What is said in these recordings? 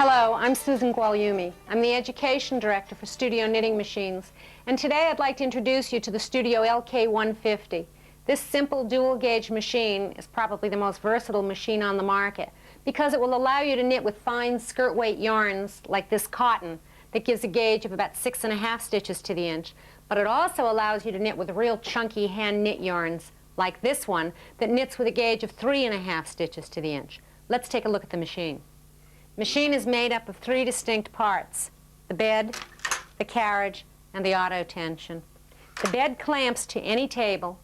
Hello, I'm Susan Guagliumi. I'm the Education Director for Studio Knitting Machines, and today I'd like to introduce you to the Studio LK150. This simple dual-gauge machine is probably the most versatile machine on the market because it will allow you to knit with fine skirt-weight yarns like this cotton that gives a gauge of about 6.5 stitches to the inch, but it also allows you to knit with real chunky hand-knit yarns like this one that knits with a gauge of 3.5 stitches to the inch. Let's take a look at the machine. The machine is made up of 3 distinct parts: the bed, the carriage, and the auto tension. The bed clamps to any table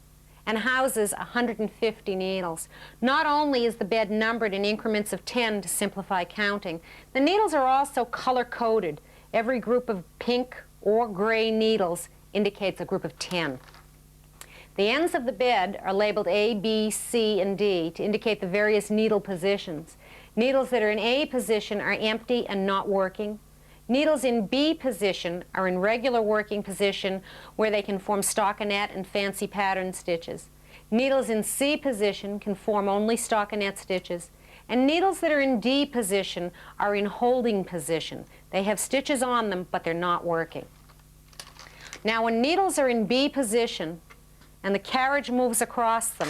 and houses 150 needles. Not only is the bed numbered in increments of 10 to simplify counting, the needles are also color-coded. Every group of pink or gray needles indicates a group of 10. The ends of the bed are labeled A, B, C, and D to indicate the various needle positions. Needles that are in A position are empty and not working. Needles in B position are in regular working position where they can form stockinette and fancy pattern stitches. Needles in C position can form only stockinette stitches. And needles that are in D position are in holding position. They have stitches on them, but they're not working. Now, when needles are in B position and the carriage moves across them,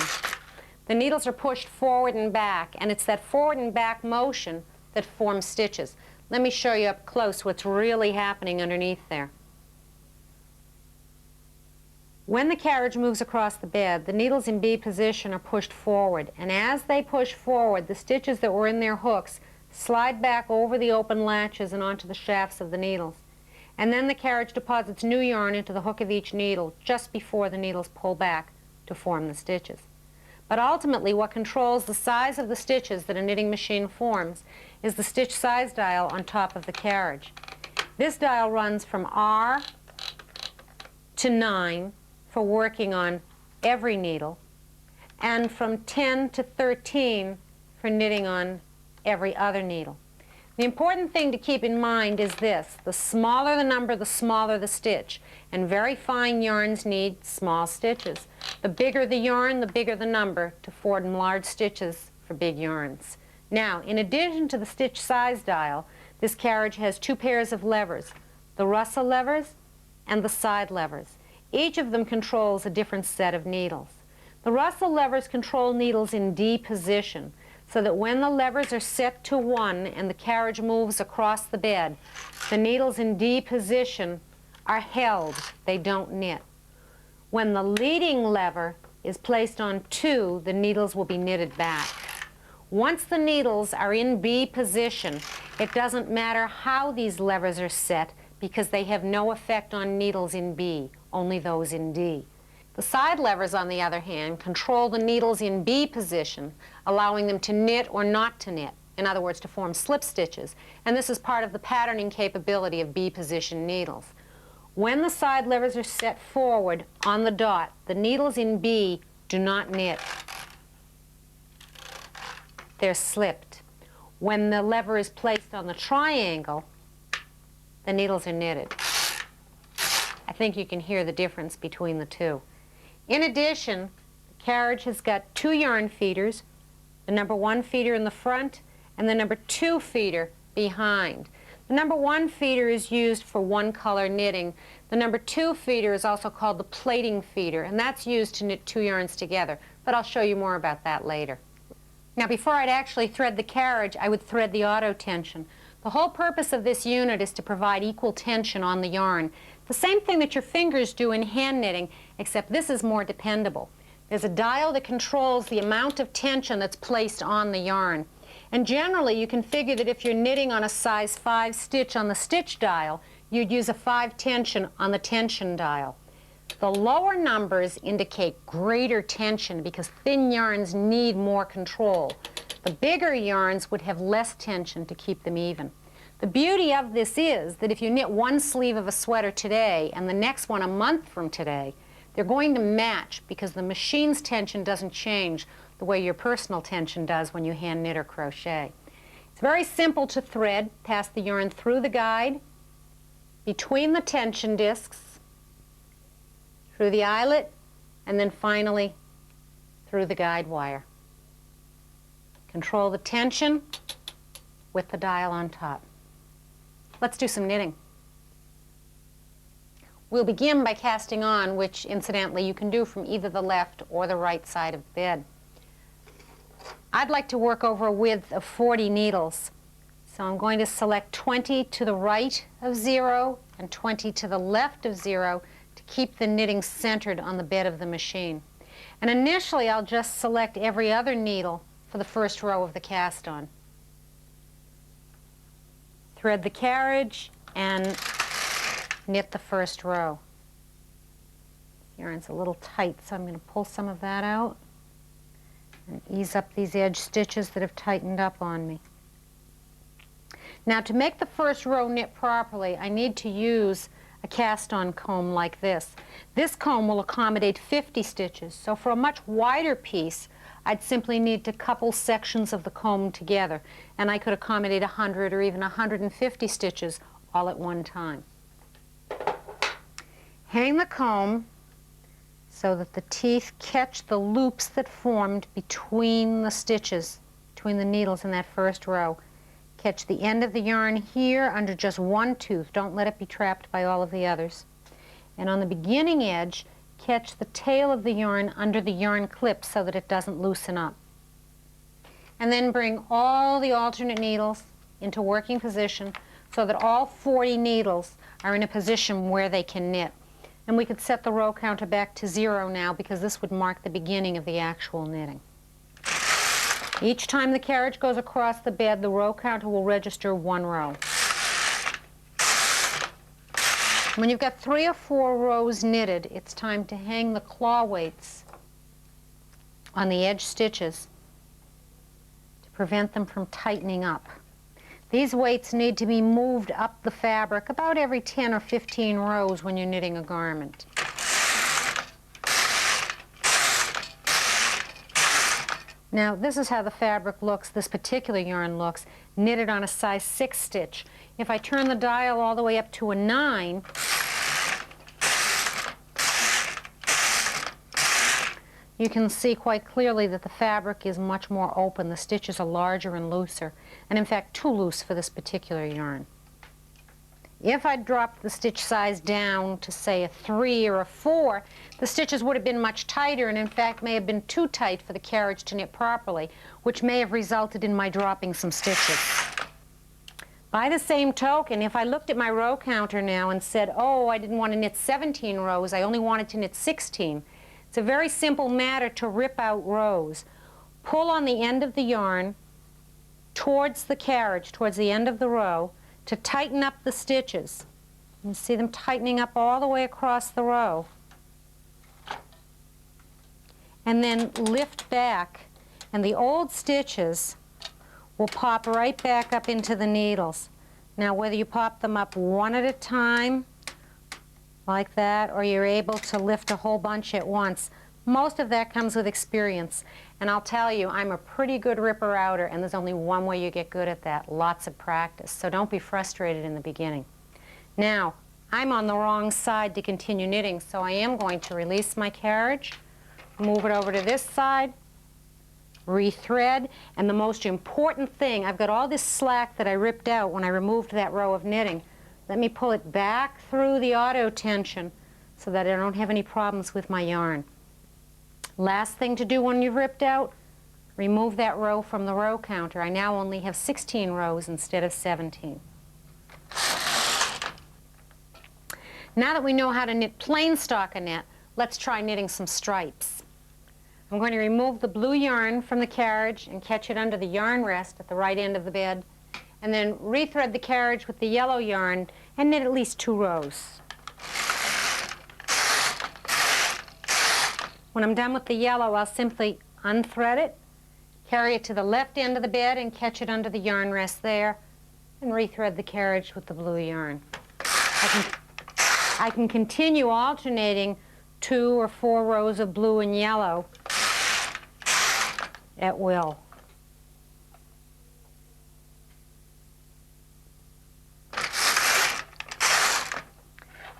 the needles are pushed forward and back, and it's that forward and back motion that forms stitches. Let me show you up close what's really happening underneath there. When the carriage moves across the bed, the needles in B position are pushed forward, and as they push forward, the stitches that were in their hooks slide back over the open latches and onto the shafts of the needles. And then the carriage deposits new yarn into the hook of each needle just before the needles pull back to form the stitches. But ultimately, what controls the size of the stitches that a knitting machine forms is the stitch size dial on top of the carriage. This dial runs from R to 9 for working on every needle, and from 10 to 13 for knitting on every other needle. The important thing to keep in mind is this: the smaller the number, the smaller the stitch, and very fine yarns need small stitches. The bigger the yarn, the bigger the number to form large stitches for big yarns. Now, in addition to the stitch size dial, this carriage has 2 pairs of levers, the Russell levers and the side levers. Each of them controls a different set of needles. The Russell levers control needles in D position, so that when the levers are set to 1 and the carriage moves across the bed, the needles in D position are held. They don't knit. When the leading lever is placed on 2, the needles will be knitted back. Once the needles are in B position, it doesn't matter how these levers are set because they have no effect on needles in B, only those in D. The side levers, on the other hand, control the needles in B position, allowing them to knit or not to knit, in other words, to form slip stitches, and this is part of the patterning capability of B position needles. When the side levers are set forward on the dot, the needles in B do not knit. They're slipped. When the lever is placed on the triangle, the needles are knitted. I think you can hear the difference between the two. In addition, the carriage has got 2 yarn feeders, the number 1 feeder in the front and the number 2 feeder behind. The number 1 feeder is used for one-color knitting. The number 2 feeder is also called the plating feeder, and that's used to knit 2 yarns together, but I'll show you more about that later. Now, before I'd actually thread the carriage, I would thread the auto tension. The whole purpose of this unit is to provide equal tension on the yarn. The same thing that your fingers do in hand knitting, except this is more dependable. There's a dial that controls the amount of tension that's placed on the yarn. And generally, you can figure that if you're knitting on a size 5 stitch on the stitch dial, you'd use a 5 tension on the tension dial. The lower numbers indicate greater tension because thin yarns need more control. The bigger yarns would have less tension to keep them even. The beauty of this is that if you knit one sleeve of a sweater today and the next one a month from today, they're going to match because the machine's tension doesn't change the way your personal tension does when you hand knit or crochet. It's very simple to thread. Pass the yarn through the guide, between the tension discs, through the eyelet, and then finally through the guide wire. Control the tension with the dial on top. Let's do some knitting. We'll begin by casting on, which incidentally you can do from either the left or the right side of the bed. I'd like to work over a width of 40 needles. So I'm going to select 20 to the right of 0 and 20 to the left of 0 to keep the knitting centered on the bed of the machine. And initially I'll just select every other needle for the first row of the cast on. Thread the carriage and knit the first row. Yarn's a little tight, so I'm going to pull some of that out and ease up these edge stitches that have tightened up on me. Now, to make the first row knit properly, I need to use a cast-on comb like this. This comb will accommodate 50 stitches, so for a much wider piece, I'd simply need to couple sections of the comb together, and I could accommodate 100 or even 150 stitches all at one time. Hang the comb so that the teeth catch the loops that formed between the stitches, between the needles in that first row. Catch the end of the yarn here under just one tooth. Don't let it be trapped by all of the others. And on the beginning edge, catch the tail of the yarn under the yarn clip so that it doesn't loosen up. And then bring all the alternate needles into working position so that all 40 needles are in a position where they can knit. And we could set the row counter back to 0 now because this would mark the beginning of the actual knitting. Each time the carriage goes across the bed, the row counter will register 1 row. When you've got 3 or 4 rows knitted, it's time to hang the claw weights on the edge stitches to prevent them from tightening up. These weights need to be moved up the fabric about every 10 or 15 rows when you're knitting a garment. Now, this is how the fabric looks, this particular yarn looks, knitted on a size 6 stitch. If I turn the dial all the way up to a 9, you can see quite clearly that the fabric is much more open. The stitches are larger and looser, and in fact too loose for this particular yarn. If I dropped the stitch size down to say a 3 or a 4, the stitches would have been much tighter and in fact may have been too tight for the carriage to knit properly, which may have resulted in my dropping some stitches. By the same token, if I looked at my row counter now and said, oh, I didn't want to knit 17 rows, I only wanted to knit 16, it's a very simple matter to rip out rows. Pull on the end of the yarn towards the carriage, towards the end of the row, to tighten up the stitches. You see them tightening up all the way across the row. And then lift back, and the old stitches will pop right back up into the needles. Now, whether you pop them up one at a time, like that, or you're able to lift a whole bunch at once, most of that comes with experience. And I'll tell you, I'm a pretty good ripper-outer, and there's only one way you get good at that, lots of practice. So don't be frustrated in the beginning. Now, I'm on the wrong side to continue knitting, so I am going to release my carriage, move it over to this side, rethread, and the most important thing, I've got all this slack that I ripped out when I removed that row of knitting. Let me pull it back through the auto tension so that I don't have any problems with my yarn. Last thing to do when you've ripped out, remove that row from the row counter. I now only have 16 rows instead of 17. Now that we know how to knit plain stockinette, let's try knitting some stripes. I'm going to remove the blue yarn from the carriage and catch it under the yarn rest at the right end of the bed, and then rethread the carriage with the yellow yarn and knit at least 2 rows. When I'm done with the yellow, I'll simply unthread it, carry it to the left end of the bed and catch it under the yarn rest there, and rethread the carriage with the blue yarn. I can continue alternating 2 or 4 rows of blue and yellow at will.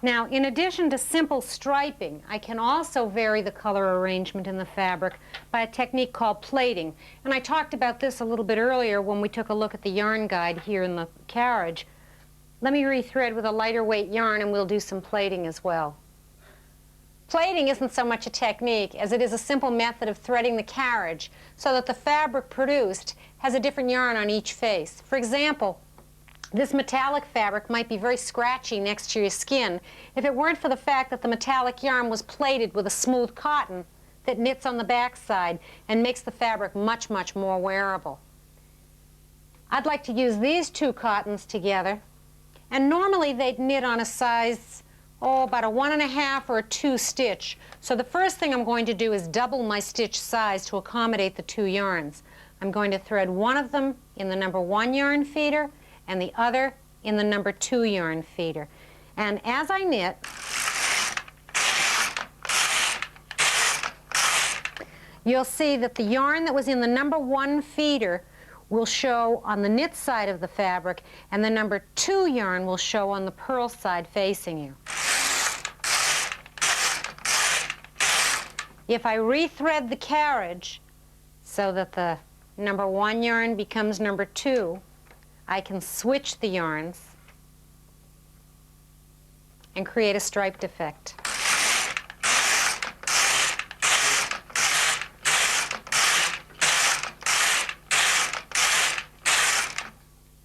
Now, in addition to simple striping, I can also vary the color arrangement in the fabric by a technique called plaiting. And I talked about this a little bit earlier when we took a look at the yarn guide here in the carriage. Let me rethread with a lighter weight yarn and we'll do some plaiting as well. Plaiting isn't so much a technique as it is a simple method of threading the carriage so that the fabric produced has a different yarn on each face. For example, this metallic fabric might be very scratchy next to your skin if it weren't for the fact that the metallic yarn was plaited with a smooth cotton that knits on the backside and makes the fabric much, much more wearable. I'd like to use these two cottons together, and normally they'd knit on a size, about a 1.5 or a 2 stitch. So the first thing I'm going to do is double my stitch size to accommodate the two yarns. I'm going to thread one of them in the number 1 yarn feeder and the other in the number 2 yarn feeder. And as I knit, you'll see that the yarn that was in the number 1 feeder will show on the knit side of the fabric, and the number 2 yarn will show on the purl side facing you. If I rethread the carriage so that the number 1 yarn becomes number 2, I can switch the yarns and create a striped effect.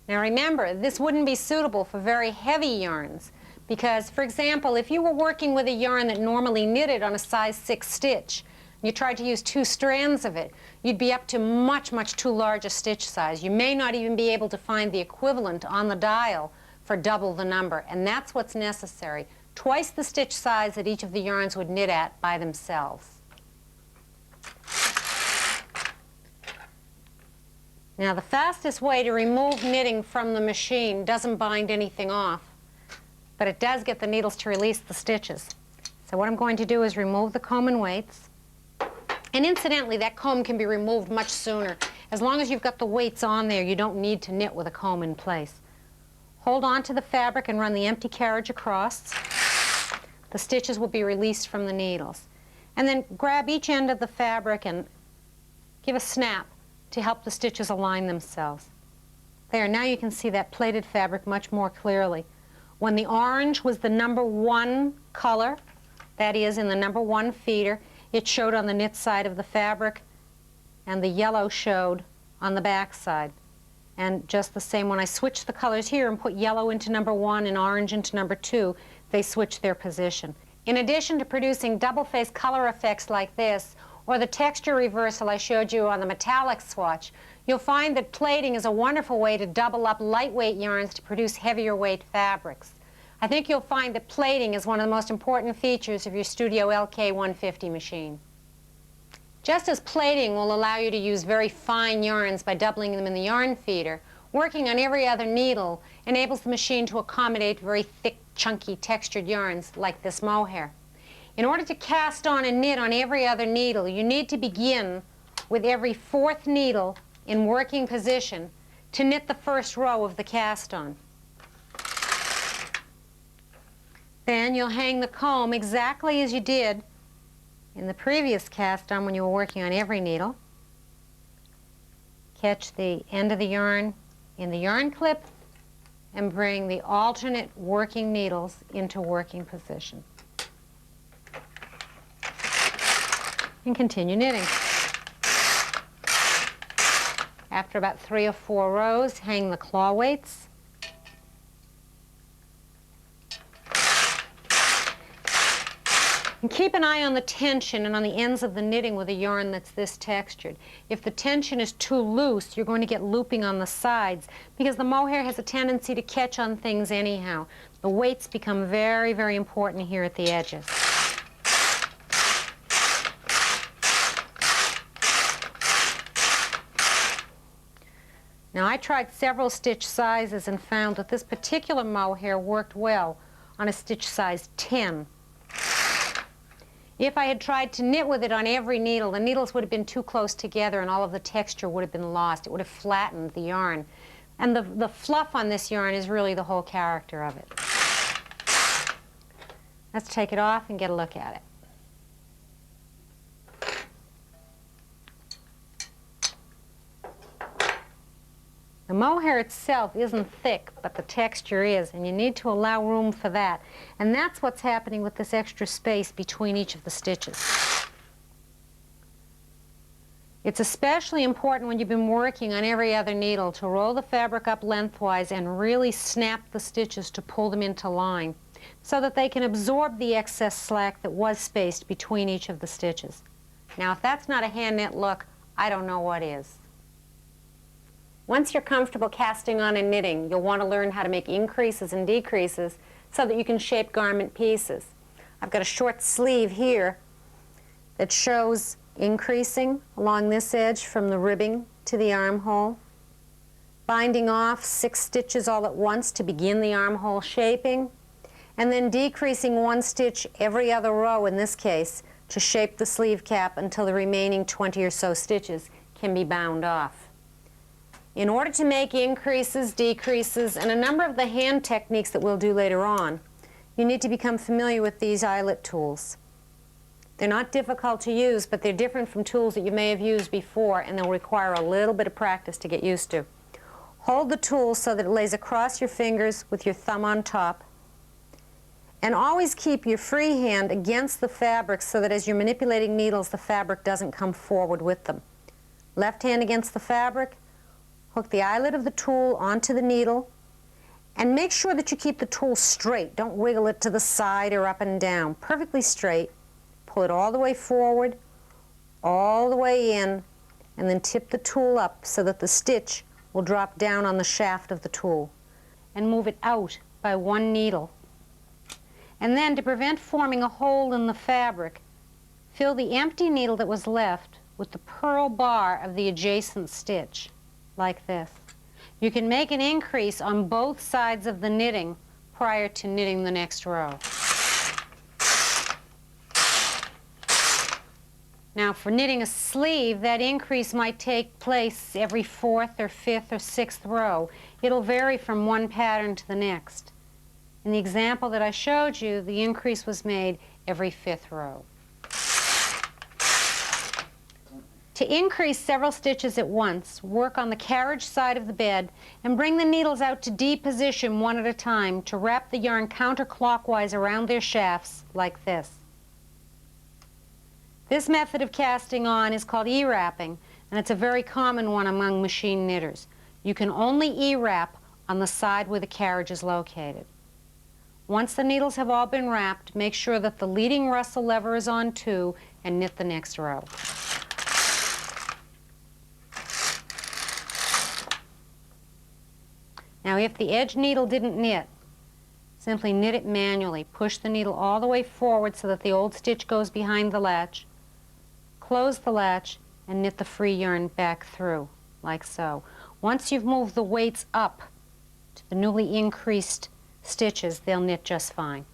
Now remember, this wouldn't be suitable for very heavy yarns because, for example, if you were working with a yarn that normally knitted on a size 6 stitch, and you tried to use 2 strands of it, you'd be up to much, much too large a stitch size. You may not even be able to find the equivalent on the dial for double the number, and that's what's necessary. Twice the stitch size that each of the yarns would knit at by themselves. Now the fastest way to remove knitting from the machine doesn't bind anything off, but it does get the needles to release the stitches. So what I'm going to do is remove the comb and weights. And incidentally, that comb can be removed much sooner. As long as you've got the weights on there, you don't need to knit with a comb in place. Hold on to the fabric and run the empty carriage across. The stitches will be released from the needles. And then grab each end of the fabric and give a snap to help the stitches align themselves. There, now you can see that plaited fabric much more clearly. When the orange was the number 1 color, that is in the number 1 feeder, it showed on the knit side of the fabric, and the yellow showed on the back side. And just the same, when I switch the colors here and put yellow into number 1 and orange into number 2, they switch their position. In addition to producing double-face color effects like this, or the texture reversal I showed you on the metallic swatch, you'll find that plaiting is a wonderful way to double up lightweight yarns to produce heavier weight fabrics. I think you'll find that plaiting is one of the most important features of your Studio LK150 machine. Just as plaiting will allow you to use very fine yarns by doubling them in the yarn feeder, working on every other needle enables the machine to accommodate very thick, chunky, textured yarns like this mohair. In order to cast on and knit on every other needle, you need to begin with every 4th needle in working position to knit the first row of the cast on. Then you'll hang the comb exactly as you did in the previous cast on when you were working on every needle. Catch the end of the yarn in the yarn clip and bring the alternate working needles into working position. And continue knitting. After about 3 or 4 rows, hang the claw weights. And keep an eye on the tension and on the ends of the knitting with a yarn that's this textured. If the tension is too loose, you're going to get looping on the sides because the mohair has a tendency to catch on things anyhow. The weights become very, very important here at the edges. Now I tried several stitch sizes and found that this particular mohair worked well on a stitch size 10. If I had tried to knit with it on every needle, the needles would have been too close together and all of the texture would have been lost. It would have flattened the yarn. And the fluff on this yarn is really the whole character of it. Let's take it off and get a look at it. The mohair itself isn't thick, but the texture is, and you need to allow room for that. And that's what's happening with this extra space between each of the stitches. It's especially important when you've been working on every other needle to roll the fabric up lengthwise and really snap the stitches to pull them into line so that they can absorb the excess slack that was spaced between each of the stitches. Now, if that's not a hand knit look, I don't know what is. Once you're comfortable casting on and knitting, you'll want to learn how to make increases and decreases so that you can shape garment pieces. I've got a short sleeve here that shows increasing along this edge from the ribbing to the armhole, binding off 6 stitches all at once to begin the armhole shaping, and then decreasing 1 stitch every other row in this case to shape the sleeve cap until the remaining 20 or so stitches can be bound off. In order to make increases, decreases, and a number of the hand techniques that we'll do later on, you need to become familiar with these eyelet tools. They're not difficult to use, but they're different from tools that you may have used before, and they'll require a little bit of practice to get used to. Hold the tool so that it lays across your fingers with your thumb on top, and always keep your free hand against the fabric so that as you're manipulating needles, the fabric doesn't come forward with them. Left hand against the fabric, hook the eyelet of the tool onto the needle, and make sure that you keep the tool straight. Don't wiggle it to the side or up and down. Perfectly straight. Pull it all the way forward, all the way in, and then tip the tool up so that the stitch will drop down on the shaft of the tool. And move it out by 1 needle. And then, to prevent forming a hole in the fabric, fill the empty needle that was left with the purl bar of the adjacent stitch, like this. You can make an increase on both sides of the knitting prior to knitting the next row. Now, for knitting a sleeve, that increase might take place every 4th or 5th or 6th row. It'll vary from one pattern to the next. In the example that I showed you, the increase was made every 5th row. To increase several stitches at once, work on the carriage side of the bed and bring the needles out to D position one at a time to wrap the yarn counterclockwise around their shafts like this. This method of casting on is called E-wrapping, and it's a very common one among machine knitters. You can only E-wrap on the side where the carriage is located. Once the needles have all been wrapped, make sure that the leading rustle lever is on too and knit the next row. Now, if the edge needle didn't knit, simply knit it manually. Push the needle all the way forward so that the old stitch goes behind the latch. Close the latch and knit the free yarn back through, like so. Once you've moved the weights up to the newly increased stitches, they'll knit just fine.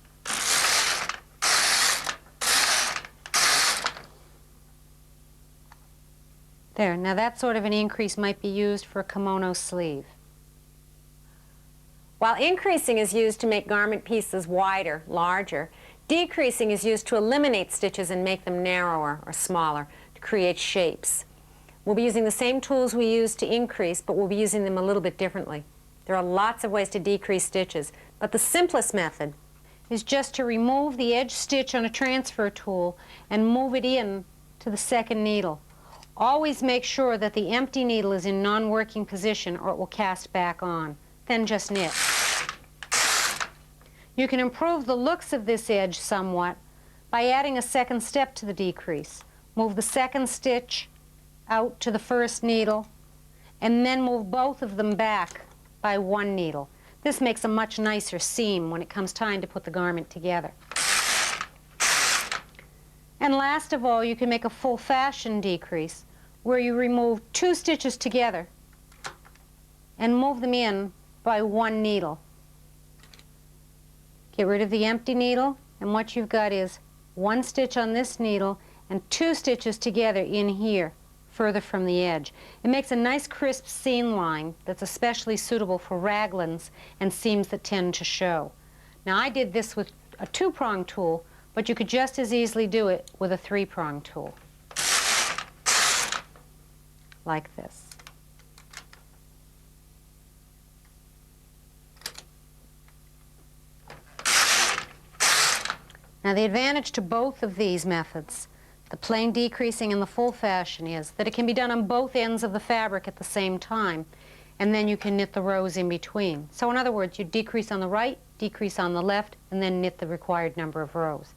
There, now that sort of an increase might be used for a kimono sleeve. While increasing is used to make garment pieces wider, larger, decreasing is used to eliminate stitches and make them narrower or smaller to create shapes. We'll be using the same tools we use to increase, but we'll be using them a little bit differently. There are lots of ways to decrease stitches, but the simplest method is just to remove the edge stitch on a transfer tool and move it in to the second needle. Always make sure that the empty needle is in non-working position or it will cast back on. Then just knit. You can improve the looks of this edge somewhat by adding a second step to the decrease. Move the second stitch out to the first needle and then move both of them back by 1 needle. This makes a much nicer seam when it comes time to put the garment together. And last of all, you can make a full-fashion decrease where you remove 2 stitches together and move them in by 1 needle. Get rid of the empty needle, and what you've got is 1 stitch on this needle and 2 stitches together in here, further from the edge. It makes a nice crisp seam line that's especially suitable for raglans and seams that tend to show. Now, I did this with a 2-prong tool, but you could just as easily do it with a 3-prong tool, like this. Now the advantage to both of these methods, the plain decreasing and the full fashion, is that it can be done on both ends of the fabric at the same time, and then you can knit the rows in between. So in other words, you decrease on the right, decrease on the left, and then knit the required number of rows.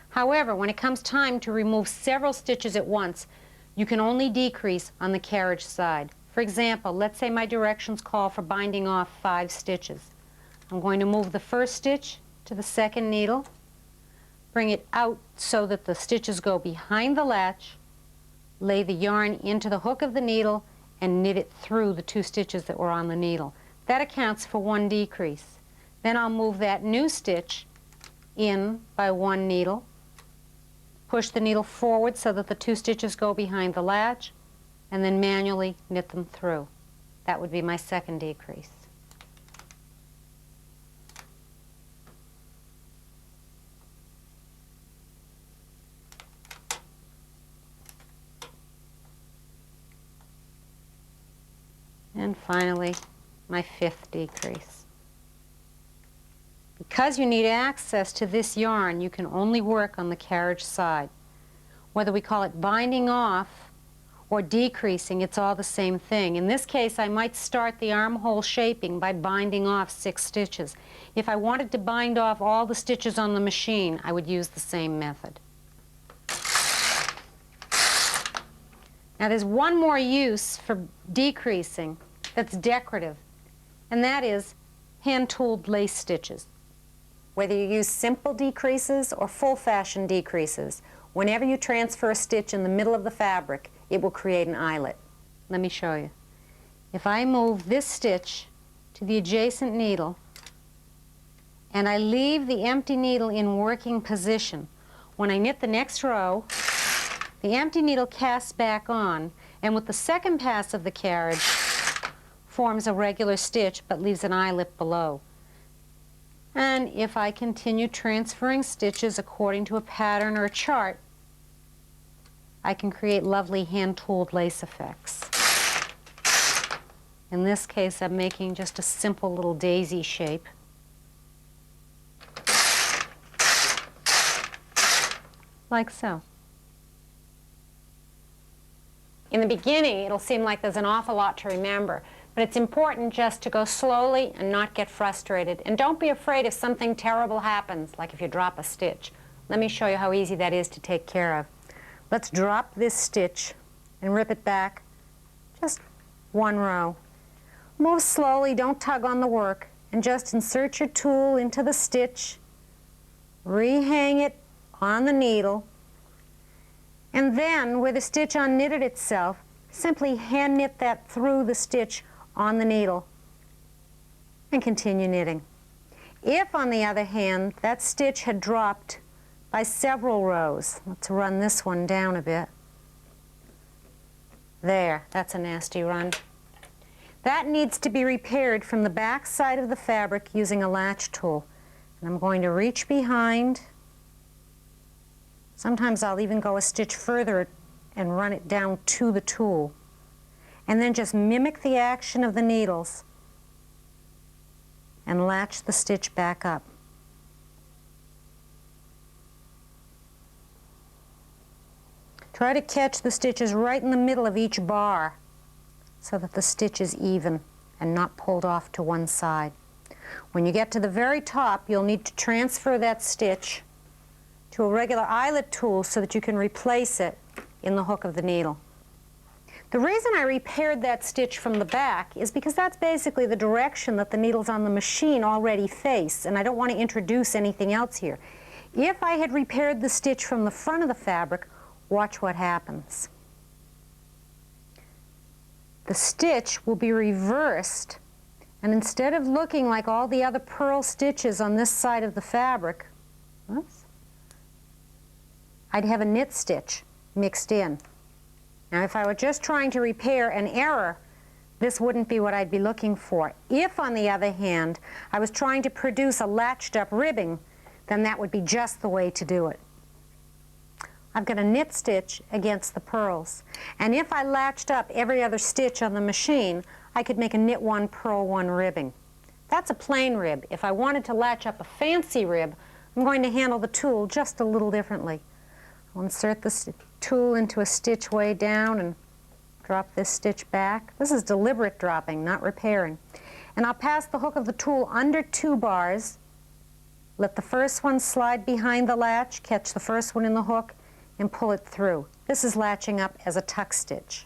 However, when it comes time to remove several stitches at once, you can only decrease on the carriage side. For example, let's say my directions call for binding off 5 stitches. I'm going to move the first stitch to the second needle, bring it out so that the stitches go behind the latch, lay the yarn into the hook of the needle, and knit it through the 2 stitches that were on the needle. That accounts for 1 decrease. Then I'll move that new stitch in by 1 needle, push the needle forward so that the 2 stitches go behind the latch, and then manually knit them through. That would be my second decrease. And finally, my 5th decrease. Because you need access to this yarn, you can only work on the carriage side. Whether we call it binding off or decreasing, it's all the same thing. In this case, I might start the armhole shaping by binding off 6 stitches. If I wanted to bind off all the stitches on the machine, I would use the same method. Now there's one more use for decreasing that's decorative, and that is hand-tooled lace stitches. Whether you use simple decreases or full fashion decreases, whenever you transfer a stitch in the middle of the fabric, it will create an eyelet. Let me show you. If I move this stitch to the adjacent needle and I leave the empty needle in working position, when I knit the next row, the empty needle casts back on, and with the second pass of the carriage forms a regular stitch but leaves an eyelet below. And if I continue transferring stitches according to a pattern or a chart, I can create lovely hand-tooled lace effects. In this case, I'm making just a simple little daisy shape. Like so. In the beginning, it'll seem like there's an awful lot to remember, but it's important just to go slowly and not get frustrated. And don't be afraid if something terrible happens, like if you drop a stitch. Let me show you how easy that is to take care of. Let's drop this stitch and rip it back just 1 row. Move slowly, don't tug on the work, and just insert your tool into the stitch, rehang it on the needle, and then where the stitch unknitted itself, simply hand knit that through the stitch on the needle and continue knitting. If, on the other hand, that stitch had dropped by several rows, let's run this one down a bit. There, that's a nasty run. That needs to be repaired from the back side of the fabric using a latch tool. And I'm going to reach behind. Sometimes I'll even go a stitch further and run it down to the tool. And then just mimic the action of the needles and latch the stitch back up. Try to catch the stitches right in the middle of each bar so that the stitch is even and not pulled off to one side. When you get to the very top, you'll need to transfer that stitch to a regular eyelet tool so that you can replace it in the hook of the needle. The reason I repaired that stitch from the back is because that's basically the direction that the needles on the machine already face, and I don't want to introduce anything else here. If I had repaired the stitch from the front of the fabric, watch what happens. The stitch will be reversed, and instead of looking like all the other purl stitches on this side of the fabric, I'd have a knit stitch mixed in. Now, if I were just trying to repair an error, this wouldn't be what I'd be looking for. If, on the other hand, I was trying to produce a latched up ribbing, then that would be just the way to do it. I've got a knit stitch against the purls, and if I latched up every other stitch on the machine, I could make a knit 1, purl 1 ribbing. That's a plain rib. If I wanted to latch up a fancy rib, I'm going to handle the tool just a little differently. I'll insert the tool into a stitch way down and drop this stitch back. This is deliberate dropping, not repairing. And I'll pass the hook of the tool under 2 bars, let the first one slide behind the latch, catch the first one in the hook, and pull it through. This is latching up as a tuck stitch.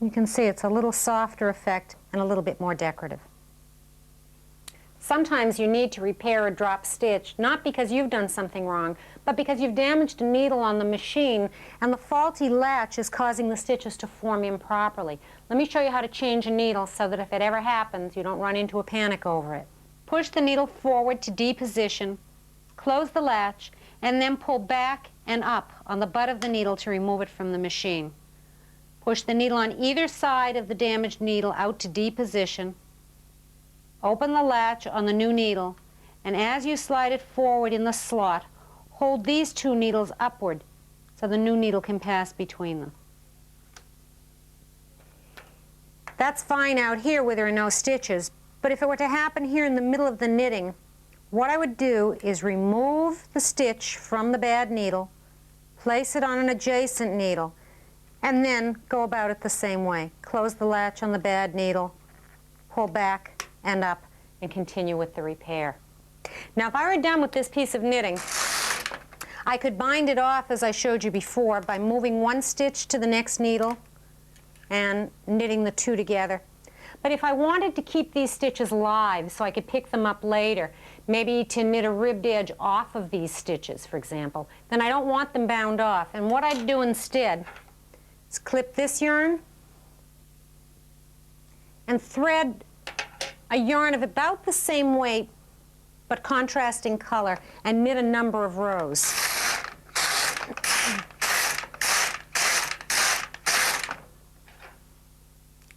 You can see it's a little softer effect and a little bit more decorative. Sometimes you need to repair a drop stitch, not because you've done something wrong, but because you've damaged a needle on the machine and the faulty latch is causing the stitches to form improperly. Let me show you how to change a needle so that if it ever happens, you don't run into a panic over it. Push the needle forward to D position, close the latch, and then pull back and up on the butt of the needle to remove it from the machine. Push the needle on either side of the damaged needle out to D position. Open the latch on the new needle, and as you slide it forward in the slot, hold these 2 needles upward so the new needle can pass between them. That's fine out here where there are no stitches, but if it were to happen here in the middle of the knitting, what I would do is remove the stitch from the bad needle, place it on an adjacent needle, and then go about it the same way. Close the latch on the bad needle, pull back and up, and continue with the repair. Now if I were done with this piece of knitting, I could bind it off as I showed you before by moving 1 stitch to the next needle and knitting the 2 together. But if I wanted to keep these stitches live so I could pick them up later, maybe to knit a ribbed edge off of these stitches, for example, then I don't want them bound off. And what I'd do instead is clip this yarn and thread a yarn of about the same weight but contrasting color and knit a number of rows.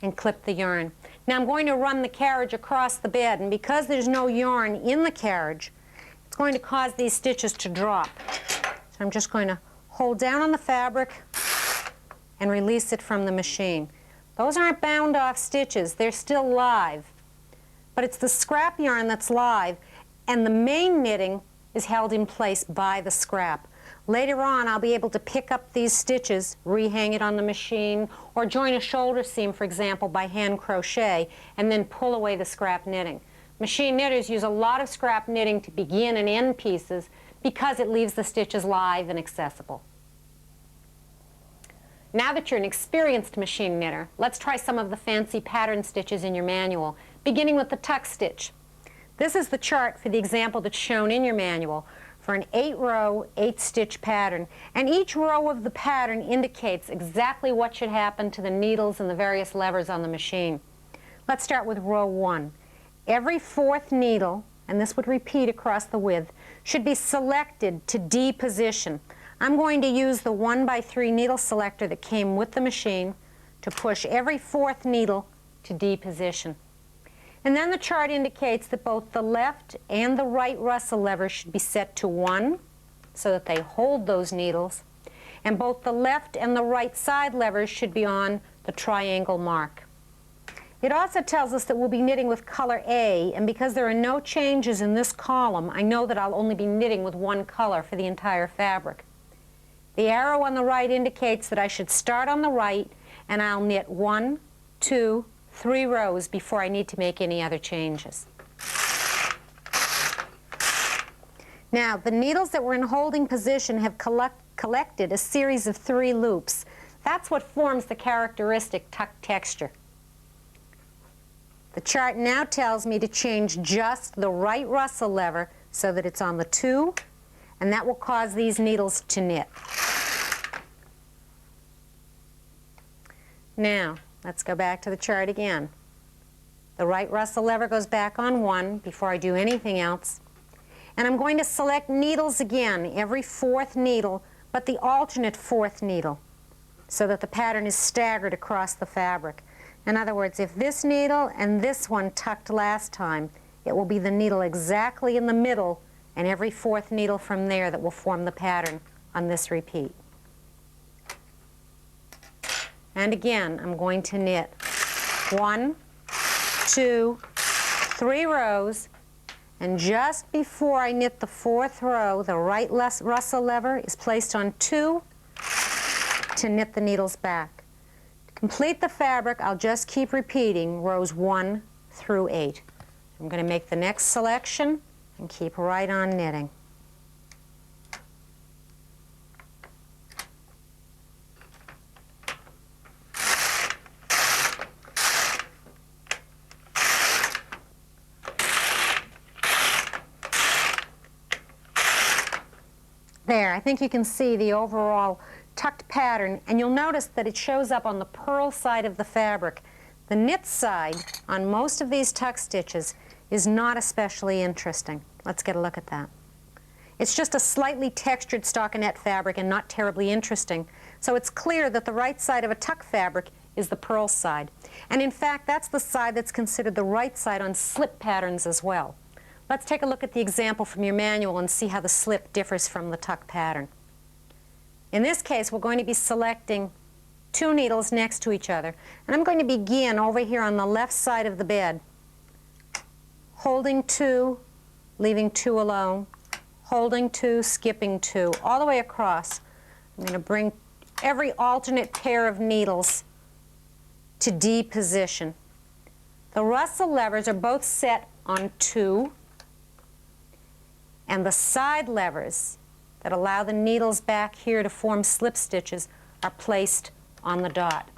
And clip the yarn. Now I'm going to run the carriage across the bed, and because there's no yarn in the carriage, it's going to cause these stitches to drop. So I'm just going to hold down on the fabric and release it from the machine. Those aren't bound off stitches, they're still live. But it's the scrap yarn that's live, and the main knitting is held in place by the scrap. Later on, I'll be able to pick up these stitches, rehang it on the machine, or join a shoulder seam, for example, by hand crochet, and then pull away the scrap knitting. Machine knitters use a lot of scrap knitting to begin and end pieces because it leaves the stitches live and accessible. Now that you're an experienced machine knitter, let's try some of the fancy pattern stitches in your manual, beginning with the tuck stitch. This is the chart for the example that's shown in your manual for an 8-row, 8-stitch pattern, and each row of the pattern indicates exactly what should happen to the needles and the various levers on the machine. Let's start with row 1. Every 4th needle, and this would repeat across the width, should be selected to D position. I'm going to use the 1x3 needle selector that came with the machine to push every 4th needle to D position. And then the chart indicates that both the left and the right Russell levers should be set to 1 so that they hold those needles, and both the left and the right side levers should be on the triangle mark. It also tells us that we'll be knitting with color A, and because there are no changes in this column, I know that I'll only be knitting with 1 color for the entire fabric. The arrow on the right indicates that I should start on the right, and I'll knit 1, 2, 3 rows before I need to make any other changes. Now, the needles that were in holding position have collected a series of 3 loops. That's what forms the characteristic tuck texture. The chart now tells me to change just the right Russell lever so that it's on the 2, and that will cause these needles to knit. Now, let's go back to the chart again. The right Russell lever goes back on 1 before I do anything else. And I'm going to select needles again, every 4th needle, but the alternate 4th needle, so that the pattern is staggered across the fabric. In other words, if this needle and this one tucked last time, it will be the needle exactly in the middle and every 4th needle from there that will form the pattern on this repeat. And again, I'm going to knit 1, 2, 3 rows, and just before I knit the 4th row, the right Russell lever is placed on 2 to knit the needles back. To complete the fabric, I'll just keep repeating rows 1 through 8. I'm going to make the next selection and keep right on knitting. There, I think you can see the overall tucked pattern, and you'll notice that it shows up on the purl side of the fabric. The knit side on most of these tuck stitches is not especially interesting. Let's get a look at that. It's just a slightly textured stockinette fabric and not terribly interesting, so it's clear that the right side of a tuck fabric is the purl side. And in fact, that's the side that's considered the right side on slip patterns as well. Let's take a look at the example from your manual and see how the slip differs from the tuck pattern. In this case, we're going to be selecting 2 needles next to each other, and I'm going to begin over here on the left side of the bed, holding 2, leaving 2 alone, holding 2, skipping 2, all the way across. I'm going to bring every alternate pair of needles to D position. The Russell levers are both set on 2, and the side levers that allow the needles back here to form slip stitches are placed on the dot.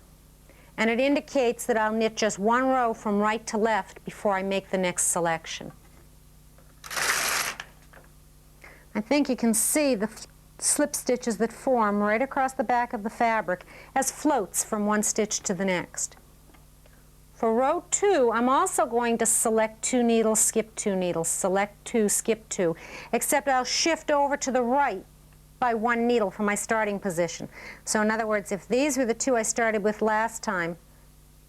And it indicates that I'll knit just 1 row from right to left before I make the next selection. I think you can see the slip stitches that form right across the back of the fabric as floats from one stitch to the next. For row 2, I'm also going to select 2 needles, skip 2 needles, select 2, skip 2, except I'll shift over to the right by 1 needle from my starting position. So in other words, if these were the 2 I started with last time,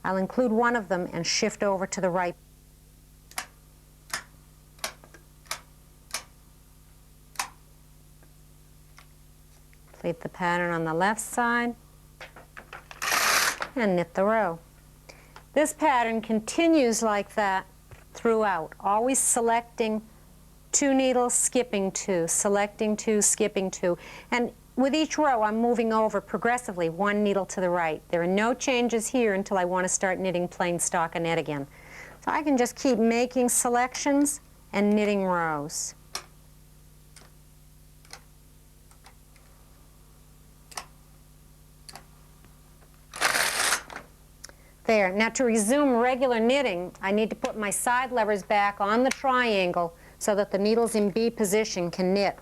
I'll include one of them and shift over to the right. Complete the pattern on the left side and knit the row. This pattern continues like that throughout, always selecting 2 needles, skipping 2, selecting 2, skipping 2. And with each row, I'm moving over progressively 1 needle to the right. There are no changes here until I want to start knitting plain stockinette again. So I can just keep making selections and knitting rows. There. Now to resume regular knitting, I need to put my side levers back on the triangle so that the needles in B position can knit.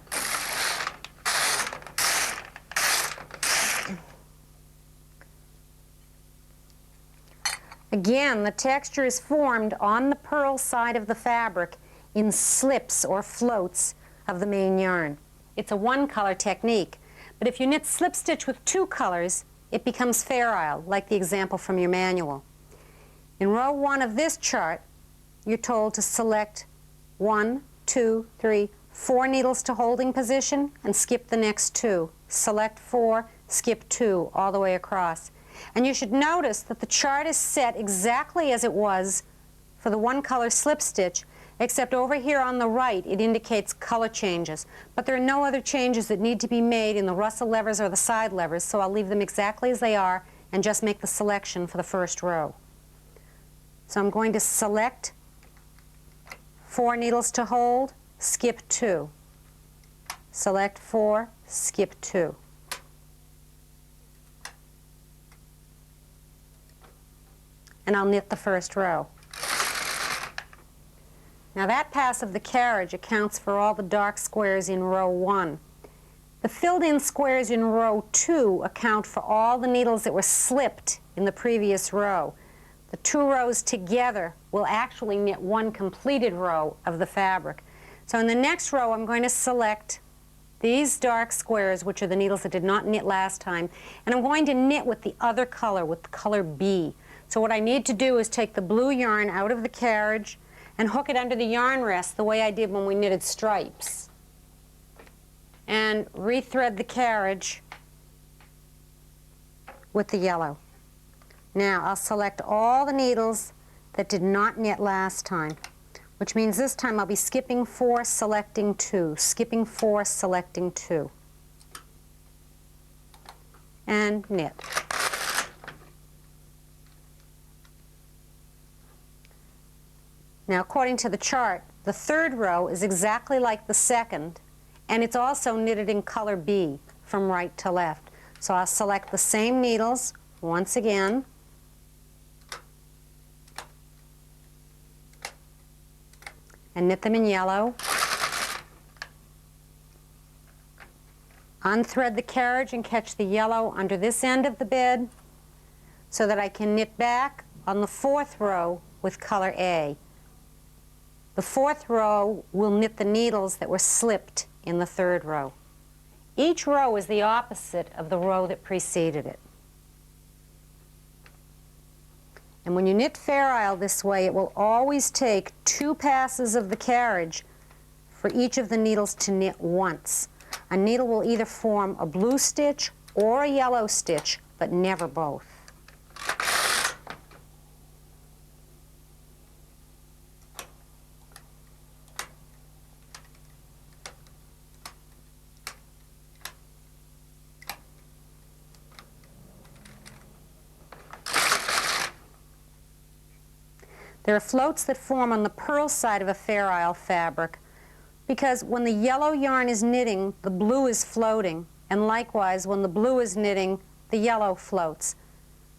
Again, the texture is formed on the purl side of the fabric in slips or floats of the main yarn. It's a 1-color technique, but if you knit slip stitch with 2 colors, it becomes fair isle, like the example from your manual. In row 1 of this chart, you're told to select 1, 2, 3, 4 needles to holding position and skip the next 2. Select 4, skip 2 all the way across. And you should notice that the chart is set exactly as it was for the 1-color slip stitch, except over here on the right it indicates color changes. But there are no other changes that need to be made in the Russell levers or the side levers, so I'll leave them exactly as they are and just make the selection for the first row. So I'm going to select 4 needles to hold, skip 2. Select 4, skip 2. And I'll knit the first row. Now that pass of the carriage accounts for all the dark squares in row 1. The filled-in squares in row 2 account for all the needles that were slipped in the previous row. The 2 rows together will actually knit 1 completed row of the fabric. So in the next row, I'm going to select these dark squares, which are the needles that did not knit last time, and I'm going to knit with the other color, with the color B. So what I need to do is take the blue yarn out of the carriage and hook it under the yarn rest the way I did when we knitted stripes. And rethread the carriage with the yellow. Now I'll select all the needles that did not knit last time, which means this time I'll be skipping 4, selecting 2, skipping 4, selecting 2, and knit. Now, according to the chart, the third row is exactly like the second, and it's also knitted in color B from right to left. So I'll select the same needles once again, and knit them in yellow. Unthread the carriage and catch the yellow under this end of the bed so that I can knit back on the 4th row with color A. The 4th row will knit the needles that were slipped in the 3rd row. Each row is the opposite of the row that preceded it. And when you knit Fair Isle this way, it will always take 2 passes of the carriage for each of the needles to knit once. A needle will either form a blue stitch or a yellow stitch, but never both. There are floats that form on the purl side of a Fair Isle fabric because when the yellow yarn is knitting, the blue is floating, and likewise when the blue is knitting, the yellow floats.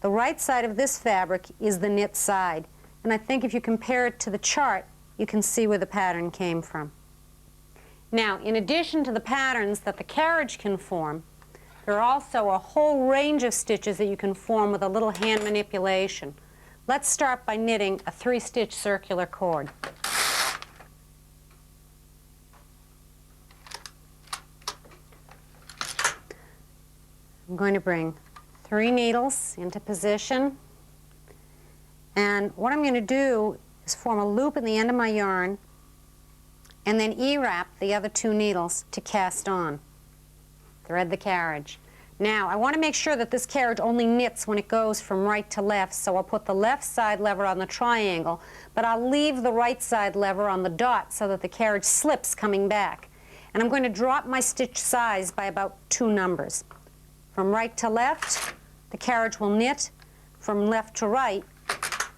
The right side of this fabric is the knit side, and I think if you compare it to the chart, you can see where the pattern came from. Now, in addition to the patterns that the carriage can form, there are also a whole range of stitches that you can form with a little hand manipulation. Let's start by knitting a 3-stitch circular cord. I'm going to bring 3 needles into position, and what I'm going to do is form a loop in the end of my yarn and then E-wrap the other 2 needles to cast on. Thread the carriage. Now, I want to make sure that this carriage only knits when it goes from right to left, so I'll put the left side lever on the triangle, but I'll leave the right side lever on the dot so that the carriage slips coming back. And I'm going to drop my stitch size by about 2 numbers. From right to left, the carriage will knit. From left to right,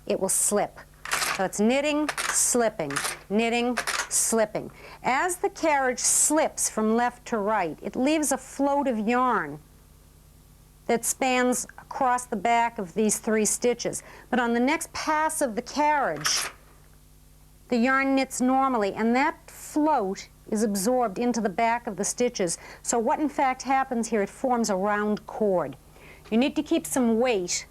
it will slip. So it's knitting, slipping, knitting, slipping. As the carriage slips from left to right, it leaves a float of yarn that spans across the back of these 3 stitches. But on the next pass of the carriage, the yarn knits normally, and that float is absorbed into the back of the stitches. So what in fact happens here, it forms a round cord. You need to keep some weight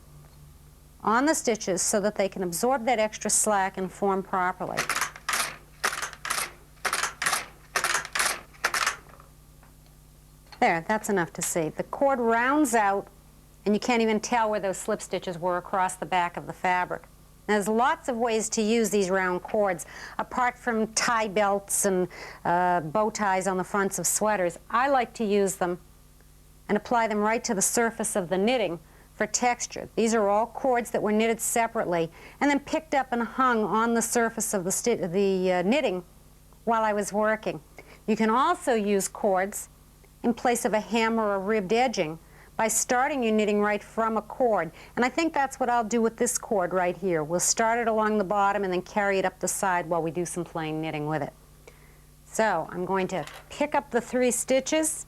on the stitches so that they can absorb that extra slack and form properly. There, that's enough to see. The cord rounds out, and you can't even tell where those slip stitches were across the back of the fabric. Now, there's lots of ways to use these round cords. Apart from tie belts and bow ties on the fronts of sweaters, I like to use them and apply them right to the surface of the knitting for texture. These are all cords that were knitted separately and then picked up and hung on the surface of the knitting while I was working. You can also use cords in place of a hem or a ribbed edging by starting your knitting right from a cord. And I think that's what I'll do with this cord right here. We'll start it along the bottom and then carry it up the side while we do some plain knitting with it. So I'm going to pick up the 3 stitches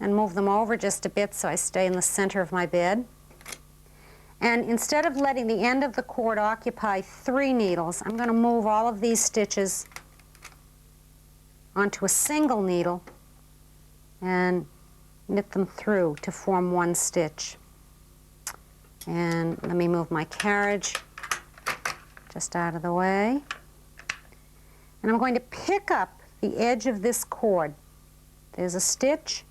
and move them over just a bit so I stay in the center of my bed. And instead of letting the end of the cord occupy 3 needles, I'm going to move all of these stitches onto a single needle and knit them through to form 1 stitch. And let me move my carriage just out of the way. And I'm going to pick up the edge of this cord. There's a stitch,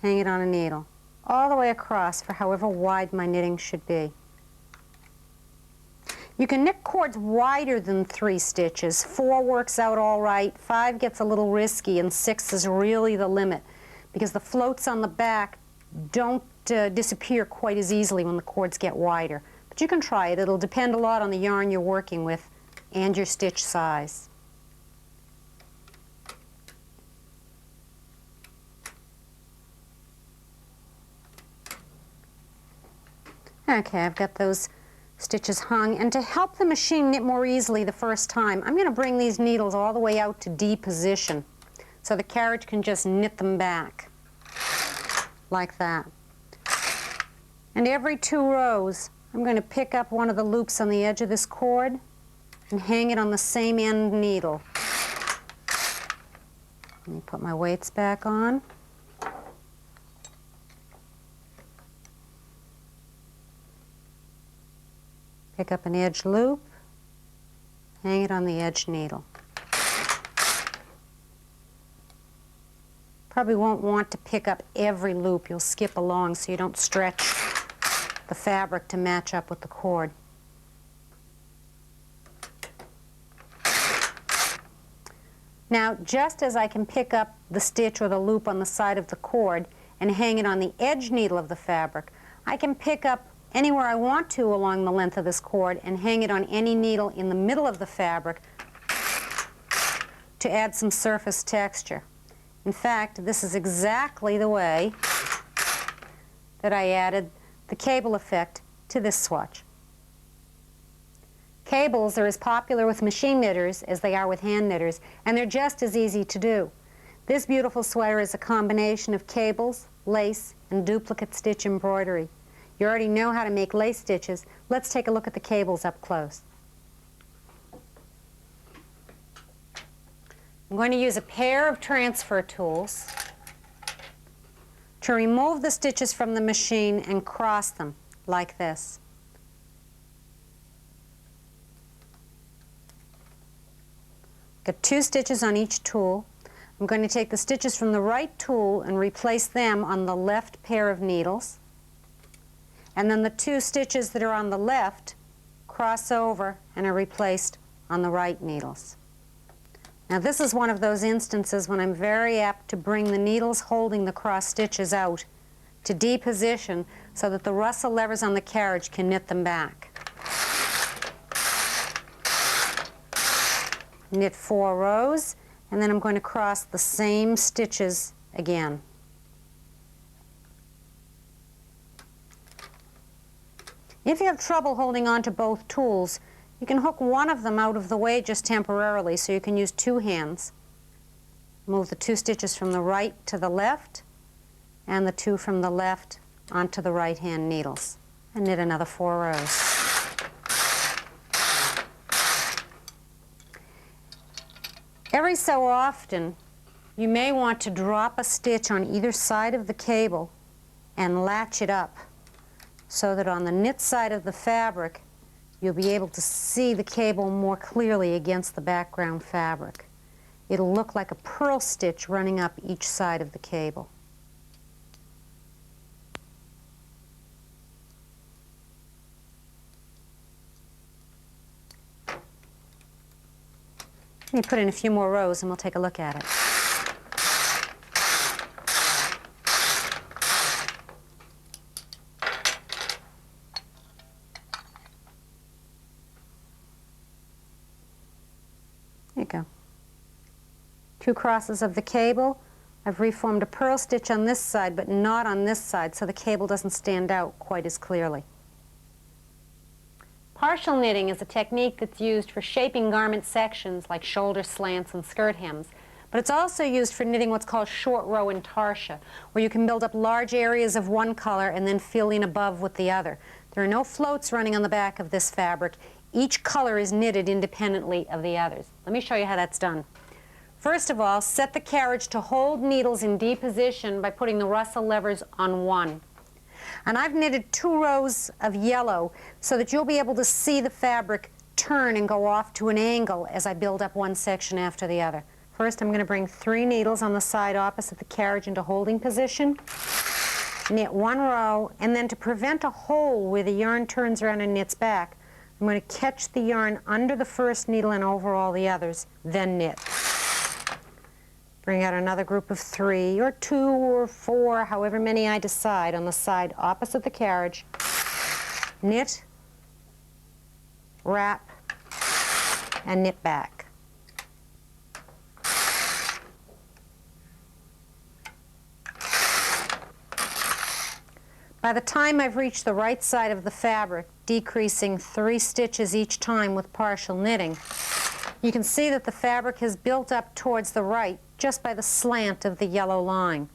hang it on a needle, all the way across for however wide my knitting should be. You can knit cords wider than 3 stitches. 4 works out all right, 5 gets a little risky, and 6 is really the limit, because the floats on the back don't disappear quite as easily when the cords get wider. But you can try it. It'll depend a lot on the yarn you're working with and your stitch size. Okay, I've got those stitches hung, and to help the machine knit more easily the first time, I'm going to bring these needles all the way out to D position so the carriage can just knit them back like that. And every 2 rows I'm going to pick up one of the loops on the edge of this cord and hang it on the same end needle. Let me put my weights back on. Pick up an edge loop, hang it on the edge needle. Probably won't want to pick up every loop. You'll skip along so you don't stretch the fabric to match up with the cord. Now, just as I can pick up the stitch or the loop on the side of the cord and hang it on the edge needle of the fabric, I can pick up anywhere I want to along the length of this cord and hang it on any needle in the middle of the fabric to add some surface texture. In fact, this is exactly the way that I added the cable effect to this swatch. Cables are as popular with machine knitters as they are with hand knitters, and they're just as easy to do. This beautiful sweater is a combination of cables, lace, and duplicate stitch embroidery. You already know how to make lace stitches. Let's take a look at the cables up close. I'm going to use a pair of transfer tools to remove the stitches from the machine and cross them like this. Got 2 stitches on each tool. I'm going to take the stitches from the right tool and replace them on the left pair of needles. And then the 2 stitches that are on the left cross over and are replaced on the right needles. Now this is one of those instances when I'm very apt to bring the needles holding the cross stitches out to D position so that the Russell levers on the carriage can knit them back. Knit 4 rows, and then I'm going to cross the same stitches again. If you have trouble holding on to both tools, you can hook one of them out of the way just temporarily, so you can use 2 hands. Move the 2 stitches from the right to the left, and the 2 from the left onto the right hand needles, and knit another 4 rows. Every so often, you may want to drop a stitch on either side of the cable and latch it up, so that on the knit side of the fabric, you'll be able to see the cable more clearly against the background fabric. It'll look like a purl stitch running up each side of the cable. Let me put in a few more rows and we'll take a look at it. There you go. 2 crosses of the cable. I've reformed a purl stitch on this side, but not on this side, so the cable doesn't stand out quite as clearly. Partial knitting is a technique that's used for shaping garment sections like shoulder slants and skirt hems, but it's also used for knitting what's called short row intarsia, where you can build up large areas of one color and then fill in above with the other. There are no floats running on the back of this fabric. Each color is knitted independently of the others. Let me show you how that's done. First of all, set the carriage to hold needles in D position by putting the Russell levers on 1. And I've knitted 2 rows of yellow so that you'll be able to see the fabric turn and go off to an angle as I build up one section after the other. First, I'm going to bring 3 needles on the side opposite the carriage into holding position, knit 1 row, and then to prevent a hole where the yarn turns around and knits back, I'm going to catch the yarn under the first needle and over all the others, then knit. Bring out another group of 3 or 2 or 4, however many I decide, on the side opposite the carriage. Knit, wrap, and knit back. By the time I've reached the right side of the fabric, decreasing 3 stitches each time with partial knitting, you can see that the fabric has built up towards the right just by the slant of the yellow line.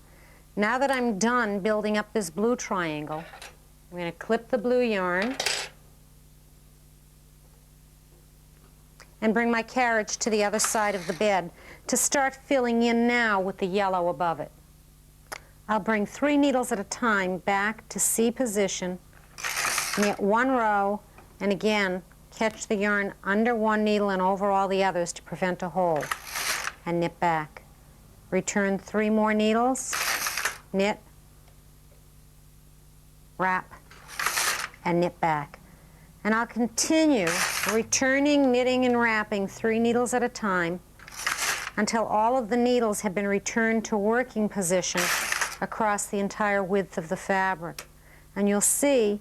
Now that I'm done building up this blue triangle, I'm going to clip the blue yarn and bring my carriage to the other side of the bed to start filling in now with the yellow above it. I'll bring 3 needles at a time back to C position, knit 1 row, and again catch the yarn under 1 needle and over all the others to prevent a hole, and knit back. Return 3 more needles, knit, wrap, and knit back. And I'll continue returning, knitting, and wrapping 3 needles at a time until all of the needles have been returned to working position across the entire width of the fabric. And you'll see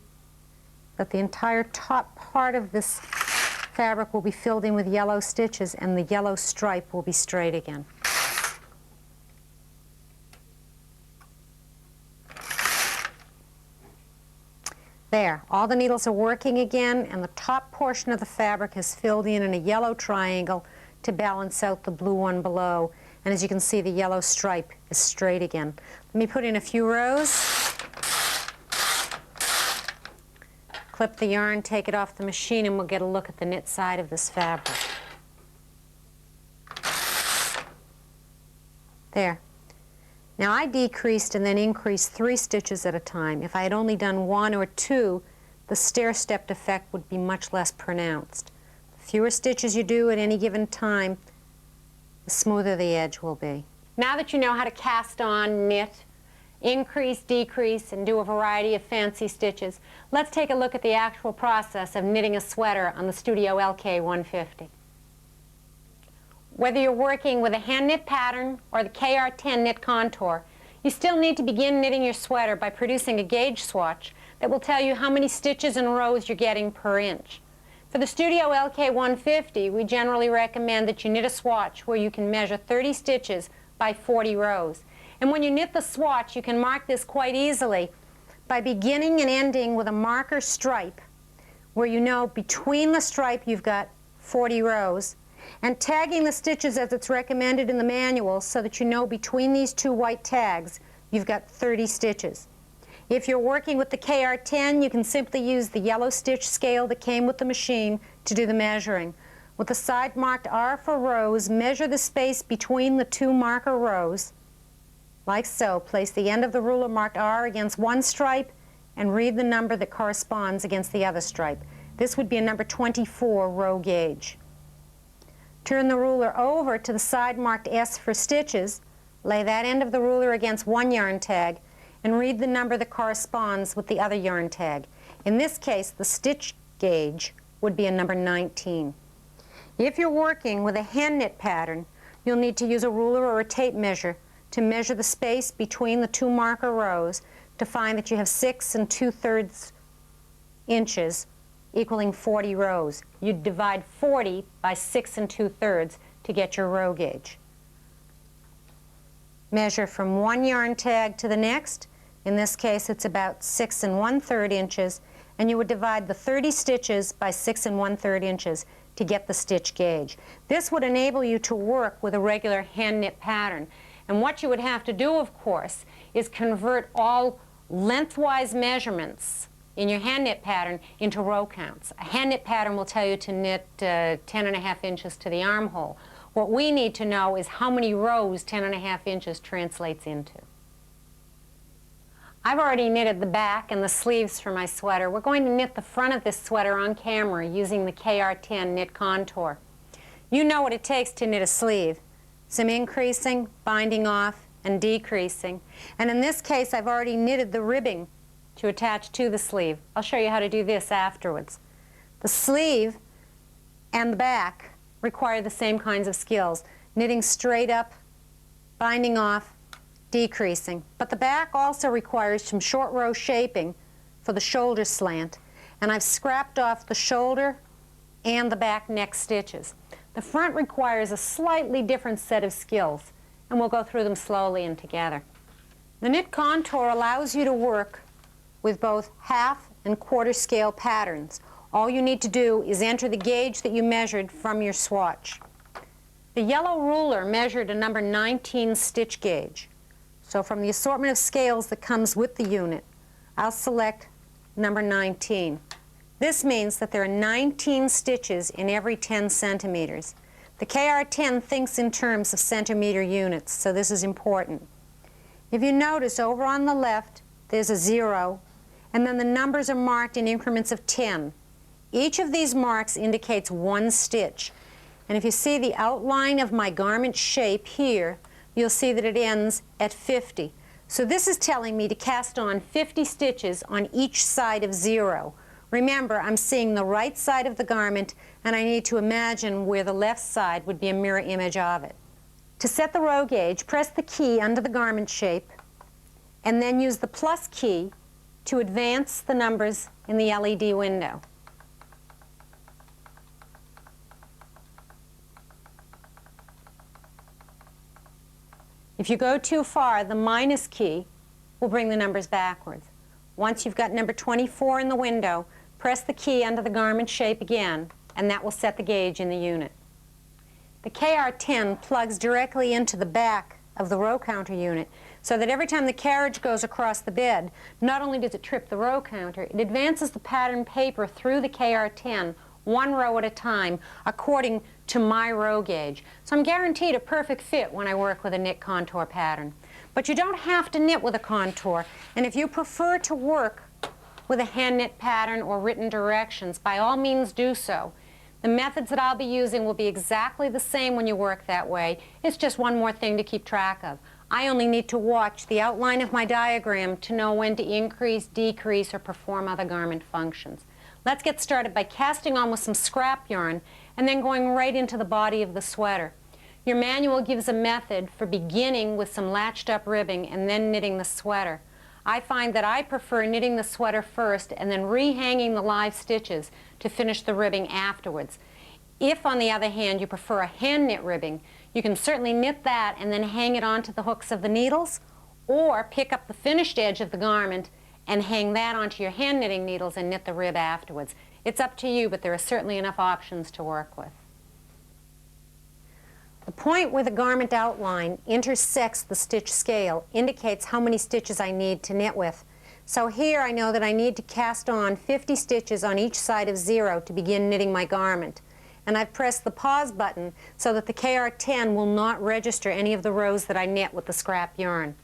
that the entire top part of this fabric will be filled in with yellow stitches, and the yellow stripe will be straight again. There, all the needles are working again, and the top portion of the fabric is filled in a yellow triangle to balance out the blue one below. And as you can see, the yellow stripe is straight again. Let me put in a few rows. Clip the yarn, take it off the machine, and we'll get a look at the knit side of this fabric. There. Now I decreased and then increased 3 stitches at a time. If I had only done 1 or 2, the stair-stepped effect would be much less pronounced. The fewer stitches you do at any given time, the smoother the edge will be. Now that you know how to cast on, knit, increase, decrease, and do a variety of fancy stitches, let's take a look at the actual process of knitting a sweater on the Studio LK150. Whether you're working with a hand knit pattern or the KR10 knit contour, you still need to begin knitting your sweater by producing a gauge swatch that will tell you how many stitches and rows you're getting per inch. For the Studio LK150, we generally recommend that you knit a swatch where you can measure 30 stitches by 40 rows. And when you knit the swatch, you can mark this quite easily by beginning and ending with a marker stripe where you know between the stripe you've got 40 rows, and tagging the stitches as it's recommended in the manual so that you know between these 2 white tags you've got 30 stitches. If you're working with the KR10, you can simply use the yellow stitch scale that came with the machine to do the measuring. With the side marked R for rows, measure the space between the 2 marker rows, like so. Place the end of the ruler marked R against one stripe and read the number that corresponds against the other stripe. This would be a number 24 row gauge. Turn the ruler over to the side marked S for stitches, lay that end of the ruler against one yarn tag, and read the number that corresponds with the other yarn tag. In this case, the stitch gauge would be a number 19. If you're working with a hand knit pattern, you'll need to use a ruler or a tape measure to measure the space between the 2 marker rows to find that you have 6 2/3 inches, equaling 40 rows. You'd divide 40 by 6 2/3 to get your row gauge. Measure from one yarn tag to the next. In this case, it's about 6 1/3 inches, and you would divide the 30 stitches by 6 1/3 inches to get the stitch gauge. This would enable you to work with a regular hand knit pattern. And what you would have to do, of course, is convert all lengthwise measurements in your hand knit pattern into row counts. A hand knit pattern will tell you to knit 10.5 inches to the armhole. What we need to know is how many rows 10.5 inches translates into. I've already knitted the back and the sleeves for my sweater. We're going to knit the front of this sweater on camera using the KR10 knit contour. You know what it takes to knit a sleeve. Some increasing, binding off, and decreasing. And in this case, I've already knitted the ribbing to attach to the sleeve. I'll show you how to do this afterwards. The sleeve and the back require the same kinds of skills. Knitting straight up binding off, decreasing. But the back also requires some short row shaping for the shoulder slant, and I've scrapped off the shoulder and the back neck stitches. The front requires a slightly different set of skills, and we'll go through them slowly and together. The knit contour allows you to work with both half and quarter scale patterns. All you need to do is enter the gauge that you measured from your swatch. The yellow ruler measured a number 19 stitch gauge. So from the assortment of scales that comes with the unit, I'll select number 19. This means that there are 19 stitches in every 10 centimeters. The KR10 thinks in terms of centimeter units, so this is important. If you notice over on the left, there's a 0, and then the numbers are marked in increments of 10. Each of these marks indicates one stitch. And if you see the outline of my garment shape here, you'll see that it ends at 50. So this is telling me to cast on 50 stitches on each side of 0. Remember, I'm seeing the right side of the garment, and I need to imagine where the left side would be a mirror image of it. To set the row gauge, press the key under the garment shape, and then use the plus key to advance the numbers in the LED window. If you go too far, the minus key will bring the numbers backwards. Once you've got number 24 in the window, press the key under the garment shape again, and that will set the gauge in the unit. The KR10 plugs directly into the back of the row counter unit, so that every time the carriage goes across the bed, not only does it trip the row counter, it advances the pattern paper through the KR10 one row at a time according to my row gauge. So I'm guaranteed a perfect fit when I work with a knit contour pattern. But you don't have to knit with a contour, and if you prefer to work with a hand knit pattern or written directions, by all means do so. The methods that I'll be using will be exactly the same when you work that way. It's just one more thing to keep track of. I only need to watch the outline of my diagram to know when to increase, decrease, or perform other garment functions. Let's get started by casting on with some scrap yarn and then going right into the body of the sweater. Your manual gives a method for beginning with some latched up ribbing and then knitting the sweater. I find that I prefer knitting the sweater first and then rehanging the live stitches to finish the ribbing afterwards. If, on the other hand, you prefer a hand knit ribbing, you can certainly knit that and then hang it onto the hooks of the needles, or pick up the finished edge of the garment and hang that onto your hand knitting needles and knit the rib afterwards. It's up to you, but there are certainly enough options to work with. The point where the garment outline intersects the stitch scale indicates how many stitches I need to knit with. So here I know that I need to cast on 50 stitches on each side of 0 to begin knitting my garment. And I've pressed the pause button so that the KR10 will not register any of the rows that I knit with the scrap yarn.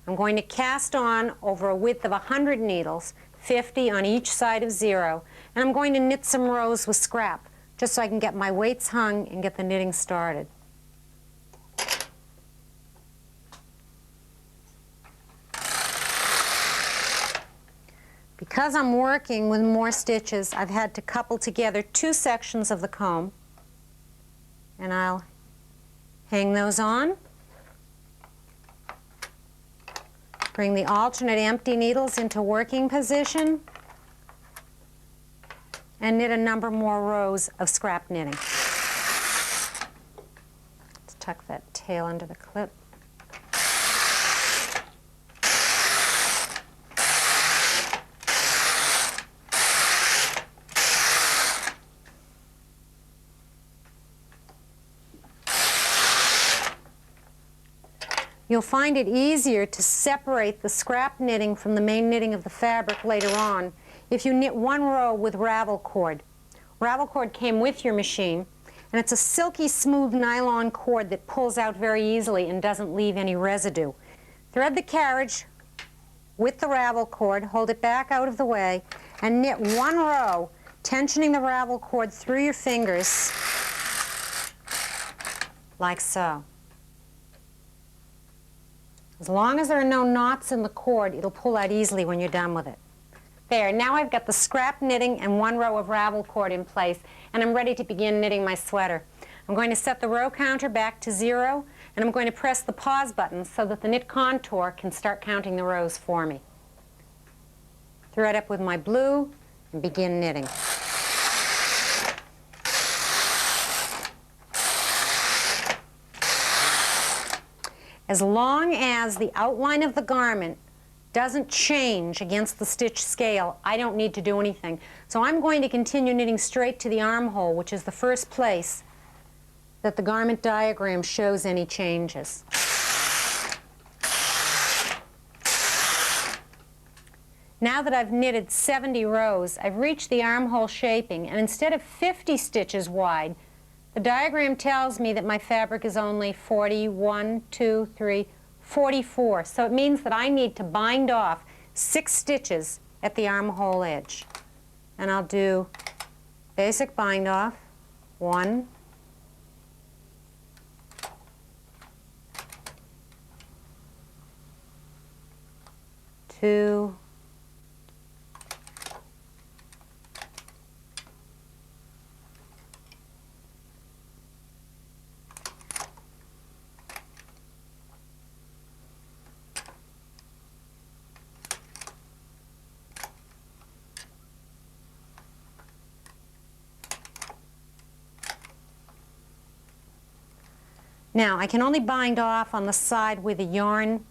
I'm going to cast on over a width of 100 needles, 50 on each side of 0, and I'm going to knit some rows with scrap just so I can get my weights hung and get the knitting started. Because I'm working with more stitches, I've had to couple together 2 sections of the comb, and I'll hang those on. Bring the alternate empty needles into working position and knit a number more rows of scrap knitting. Let's tuck that tail under the clip. You'll find it easier to separate the scrap knitting from the main knitting of the fabric later on if you knit one row with ravel cord. Ravel cord came with your machine, and it's a silky smooth nylon cord that pulls out very easily and doesn't leave any residue. Thread the carriage with the ravel cord, hold it back out of the way, and knit one row, tensioning the ravel cord through your fingers like so. As long as there are no knots in the cord, it'll pull out easily when you're done with it. There, now I've got the scrap knitting and one row of ravel cord in place, and I'm ready to begin knitting my sweater. I'm going to set the row counter back to 0, and I'm going to press the pause button so that the knit contour can start counting the rows for me. Thread up with my blue and begin knitting. As long as the outline of the garment doesn't change against the stitch scale, I don't need to do anything. So I'm going to continue knitting straight to the armhole, which is the first place that the garment diagram shows any changes. Now that I've knitted 70 rows, I've reached the armhole shaping, and instead of 50 stitches wide, the diagram tells me that my fabric is only 41, 2, 3, 44. So it means that I need to bind off 6 stitches at the armhole edge. And I'll do basic bind off, 1, 2, 3. Now, I can only bind off on the side where the yarn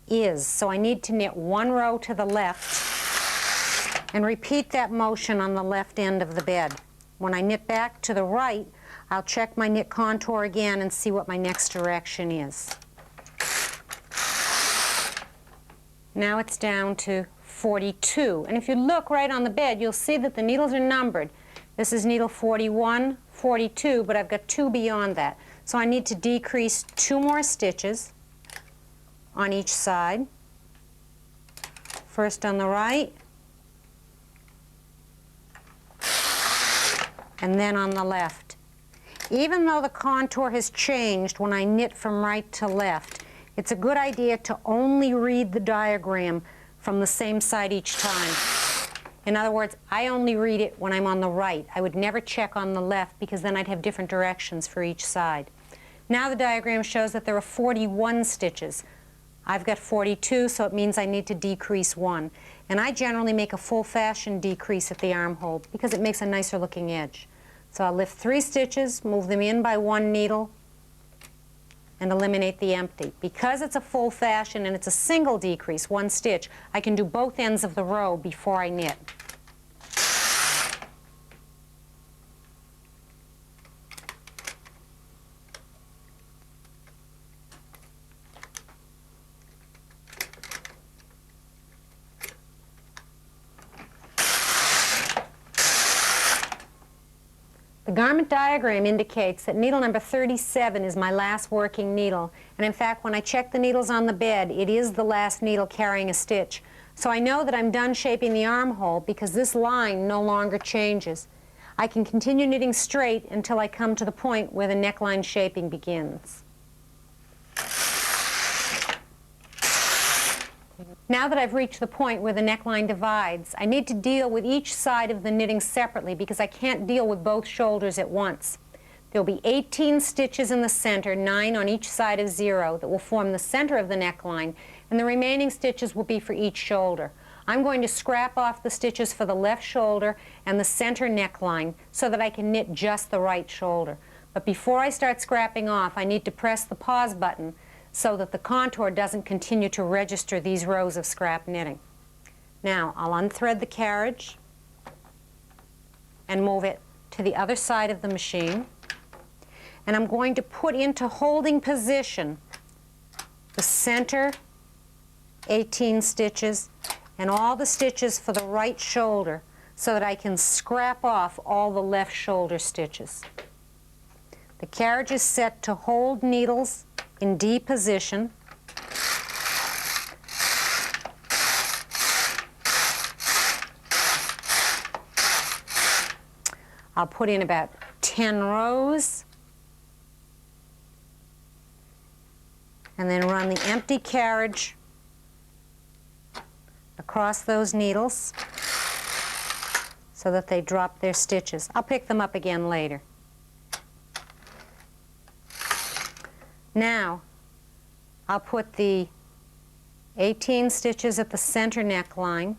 is, so I need to knit 1 row to the left and repeat that motion on the left end of the bed. When I knit back to the right, I'll check my knit contour again and see what my next direction is. Now it's down to 42, and if you look right on the bed, you'll see that the needles are numbered. This is needle 41, 42, but I've got 2 beyond that. So I need to decrease 2 more stitches on each side. First on the right, and then on the left. Even though the contour has changed when I knit from right to left, it's a good idea to only read the diagram from the same side each time. In other words, I only read it when I'm on the right. I would never check on the left because then I'd have different directions for each side. Now the diagram shows that there are 41 stitches. I've got 42, so it means I need to decrease 1. And I generally make a full fashion decrease at the armhole because it makes a nicer looking edge. So I'll lift 3 stitches, move them in by 1 needle, and eliminate the empty. Because it's a full fashion and it's a single decrease, 1 stitch, I can do both ends of the row before I knit. The garment diagram indicates that needle number 37 is my last working needle, and in fact when I check the needles on the bed, it is the last needle carrying a stitch. So I know that I'm done shaping the armhole because this line no longer changes. I can continue knitting straight until I come to the point where the neckline shaping begins. Now that I've reached the point where the neckline divides, I need to deal with each side of the knitting separately because I can't deal with both shoulders at once. There'll be 18 stitches in the center, 9 on each side of 0, that will form the center of the neckline, and the remaining stitches will be for each shoulder. I'm going to scrap off the stitches for the left shoulder and the center neckline so that I can knit just the right shoulder. But before I start scrapping off, I need to press the pause button so that the contour doesn't continue to register these rows of scrap knitting. Now, I'll unthread the carriage and move it to the other side of the machine. And I'm going to put into holding position the center 18 stitches and all the stitches for the right shoulder so that I can scrap off all the left shoulder stitches. The carriage is set to hold needles in D position. I'll put in about 10 rows and then run the empty carriage across those needles so that they drop their stitches. I'll pick them up again later. Now, I'll put the 18 stitches at the center neckline,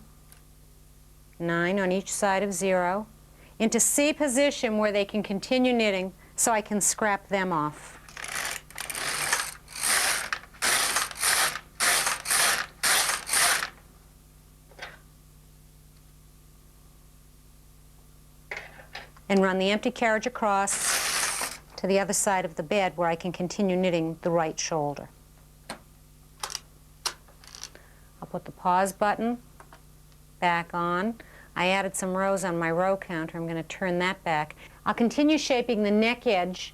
9 on each side of 0, into C position where they can continue knitting so I can scrap them off. And run the empty carriage across to the other side of the bed where I can continue knitting the right shoulder. I'll put the pause button back on. I added some rows on my row counter. I'm going to turn that back. I'll continue shaping the neck edge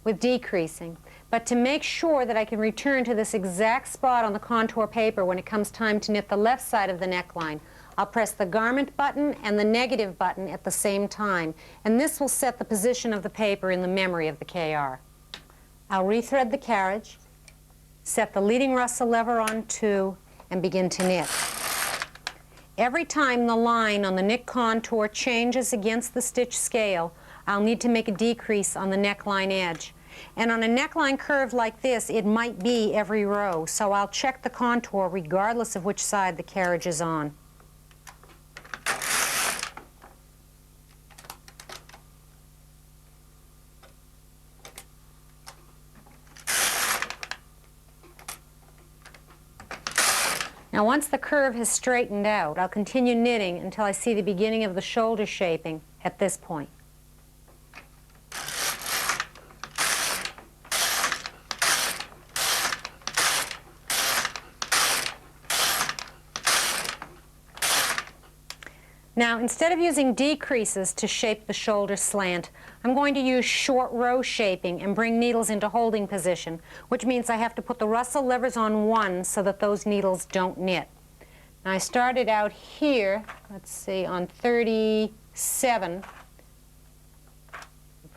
with decreasing, but to make sure that I can return to this exact spot on the contour paper when it comes time to knit the left side of the neckline, I'll press the garment button and the negative button at the same time, and this will set the position of the paper in the memory of the KR. I'll rethread the carriage, set the leading Russell lever on 2, and begin to knit. Every time the line on the knit contour changes against the stitch scale, I'll need to make a decrease on the neckline edge. And on a neckline curve like this, it might be every row, so I'll check the contour regardless of which side the carriage is on. Now once the curve has straightened out, I'll continue knitting until I see the beginning of the shoulder shaping at this point. Now, instead of using decreases to shape the shoulder slant, I'm going to use short row shaping and bring needles into holding position, which means I have to put the Russell levers on 1 so that those needles don't knit. Now, I started out here, let's see, on 37.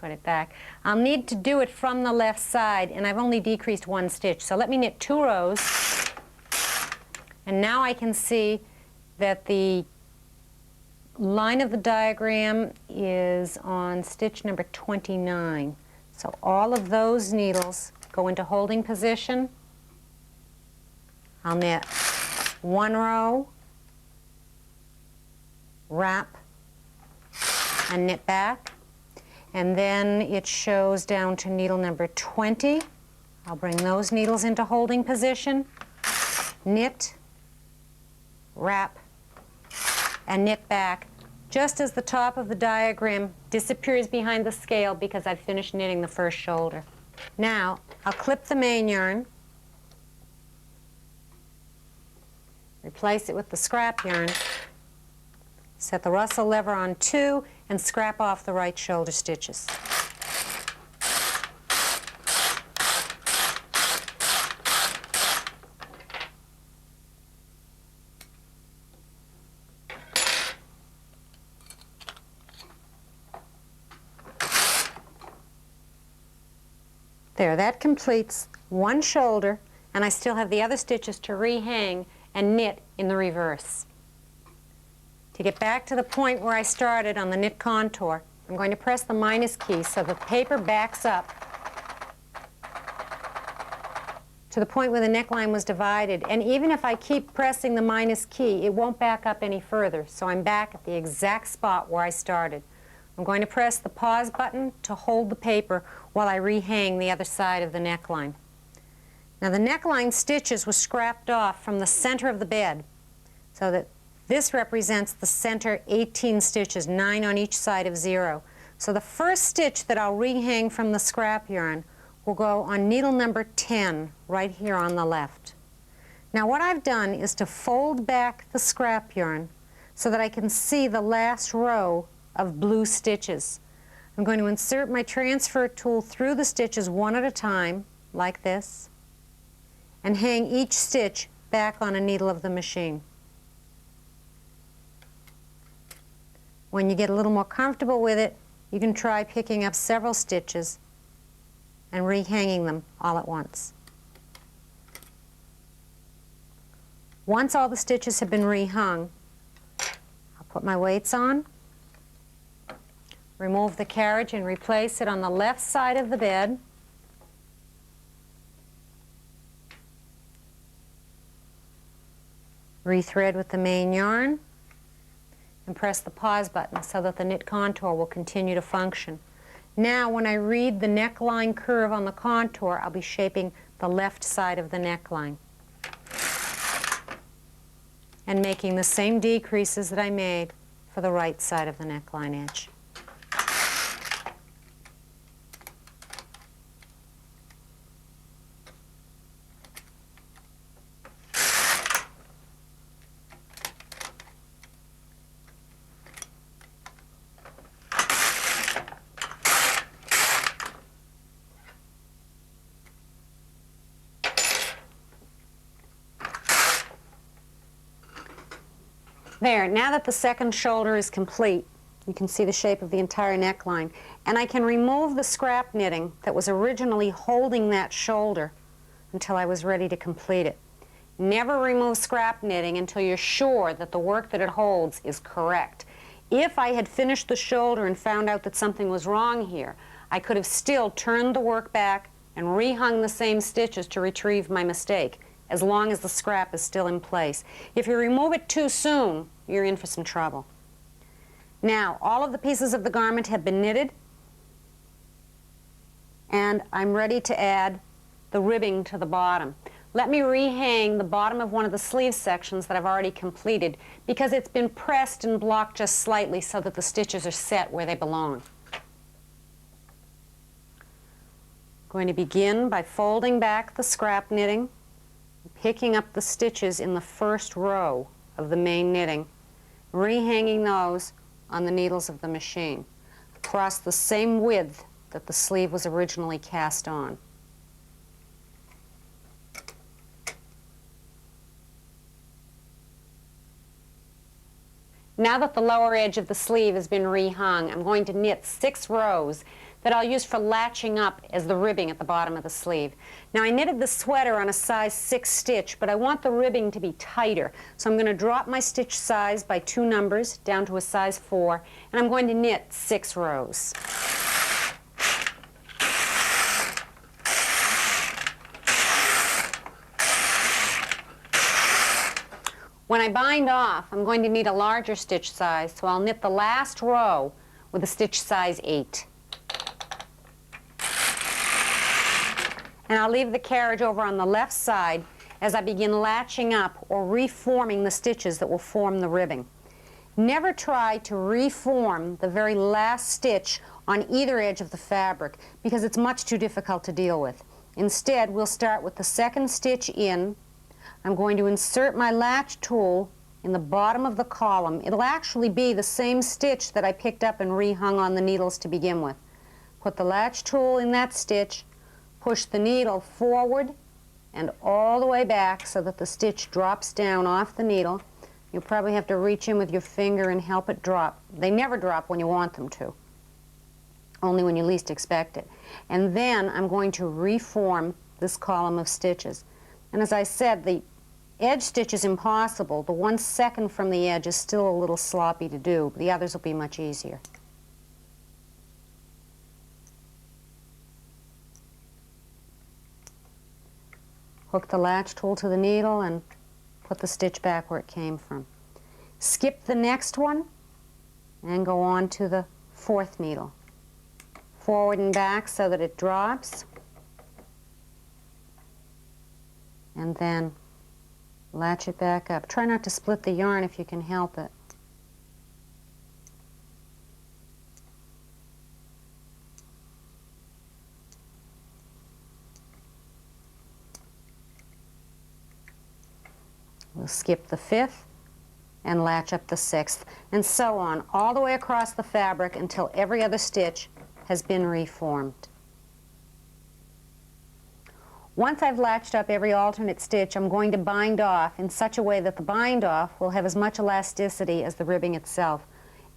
Put it back. I'll need to do it from the left side, and I've only decreased 1 stitch. So let me knit 2 rows, and now I can see that the line of the diagram is on stitch number 29. So all of those needles go into holding position. I'll knit 1 row, wrap, and knit back. And then it shows down to needle number 20. I'll bring those needles into holding position, knit, wrap, and knit back, just as the top of the diagram disappears behind the scale because I've finished knitting the first shoulder. Now, I'll clip the main yarn, replace it with the scrap yarn, set the Russell lever on 2, and scrap off the right shoulder stitches. There, that completes 1 shoulder, and I still have the other stitches to rehang and knit in the reverse. To get back to the point where I started on the knit contour, I'm going to press the minus key so the paper backs up to the point where the neckline was divided. And even if I keep pressing the minus key, it won't back up any further. So I'm back at the exact spot where I started. I'm going to press the pause button to hold the paper while I rehang the other side of the neckline. Now the neckline stitches were scrapped off from the center of the bed, so that this represents the center 18 stitches, 9 on each side of 0. So the first stitch that I'll rehang from the scrap yarn will go on needle number 10, right here on the left. Now what I've done is to fold back the scrap yarn so that I can see the last row of blue stitches. I'm going to insert my transfer tool through the stitches one at a time, like this, and hang each stitch back on a needle of the machine. When you get a little more comfortable with it, you can try picking up several stitches and rehanging them all at once. Once all the stitches have been rehung, I'll put my weights on, remove the carriage and replace it on the left side of the bed. Rethread with the main yarn and press the pause button so that the knit contour will continue to function. Now when I read the neckline curve on the contour, I'll be shaping the left side of the neckline and making the same decreases that I made for the right side of the neckline edge. There, now that the second shoulder is complete, you can see the shape of the entire neckline, and I can remove the scrap knitting that was originally holding that shoulder until I was ready to complete it. Never remove scrap knitting until you're sure that the work that it holds is correct. If I had finished the shoulder and found out that something was wrong here, I could have still turned the work back and rehung the same stitches to retrieve my mistake, as long as the scrap is still in place. If you remove it too soon, you're in for some trouble. Now, all of the pieces of the garment have been knitted, and I'm ready to add the ribbing to the bottom. Let me rehang the bottom of one of the sleeve sections that I've already completed because it's been pressed and blocked just slightly so that the stitches are set where they belong. I'm going to begin by folding back the scrap knitting, picking up the stitches in the first row of the main knitting, rehanging those on the needles of the machine across the same width that the sleeve was originally cast on. Now that the lower edge of the sleeve has been rehung, I'm going to knit 6 rows that I'll use for latching up as the ribbing at the bottom of the sleeve. Now I knitted the sweater on a size 6 stitch, but I want the ribbing to be tighter, so I'm going to drop my stitch size by 2 numbers down to a size 4, and I'm going to knit 6 rows. When I bind off, I'm going to need a larger stitch size, so I'll knit the last row with a stitch size 8. And I'll leave the carriage over on the left side as I begin latching up or reforming the stitches that will form the ribbing. Never try to reform the very last stitch on either edge of the fabric because it's much too difficult to deal with. Instead, we'll start with the second stitch in. I'm going to insert my latch tool in the bottom of the column. It'll actually be the same stitch that I picked up and rehung on the needles to begin with. Put the latch tool in that stitch, push the needle forward and all the way back so that the stitch drops down off the needle. You'll probably have to reach in with your finger and help it drop. They never drop when you want them to, only when you least expect it. And then I'm going to reform this column of stitches. And as I said, the edge stitch is impossible. The 1 second from the edge is still a little sloppy to do. The others will be much easier. Hook the latch tool to the needle and put the stitch back where it came from. Skip the next one and go on to the 4th needle. Forward and back so that it drops. And then latch it back up. Try not to split the yarn if you can help it. We'll skip the 5th and latch up the 6th, and so on, all the way across the fabric until every other stitch has been reformed. Once I've latched up every alternate stitch, I'm going to bind off in such a way that the bind off will have as much elasticity as the ribbing itself.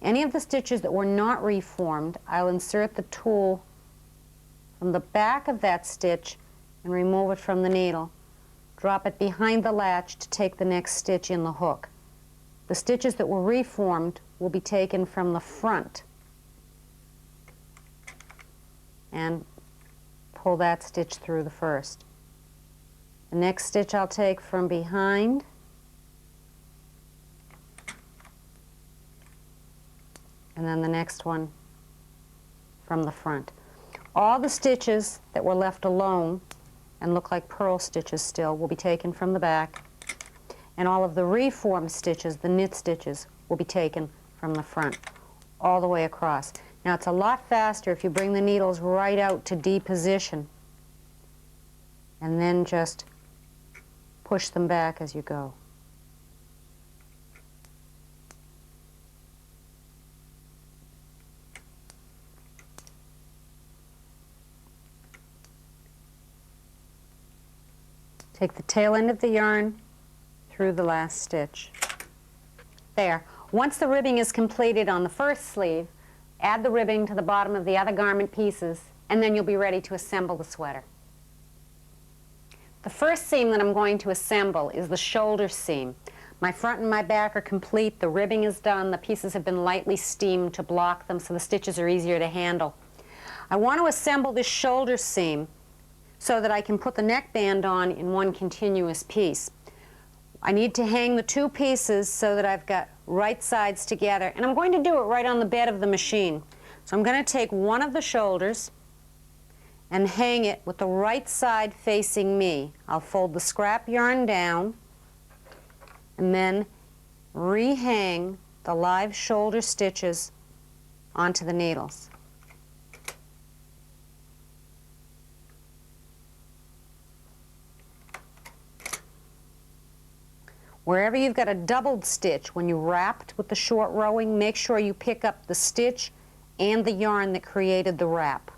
Any of the stitches that were not reformed, I'll insert the tool from the back of that stitch and remove it from the needle. Drop it behind the latch to take the next stitch in the hook. The stitches that were reformed will be taken from the front and pull that stitch through the first. The next stitch I'll take from behind and then the next one from the front. All the stitches that were left alone and look like purl stitches still will be taken from the back, and all of the reformed stitches, the knit stitches, will be taken from the front all the way across. Now it's a lot faster if you bring the needles right out to D position and then just push them back as you go. Take the tail end of the yarn through the last stitch. There. Once the ribbing is completed on the first sleeve, add the ribbing to the bottom of the other garment pieces, and then you'll be ready to assemble the sweater. The first seam that I'm going to assemble is the shoulder seam. My front and my back are complete, the ribbing is done, the pieces have been lightly steamed to block them so the stitches are easier to handle. I want to assemble this shoulder seam so that I can put the neckband on in one continuous piece. I need to hang the two pieces so that I've got right sides together, and I'm going to do it right on the bed of the machine. So I'm going to take one of the shoulders and hang it with the right side facing me. I'll fold the scrap yarn down and then rehang the live shoulder stitches onto the needles. Wherever you've got a doubled stitch, when you wrapped with the short rowing, make sure you pick up the stitch and the yarn that created the wrap.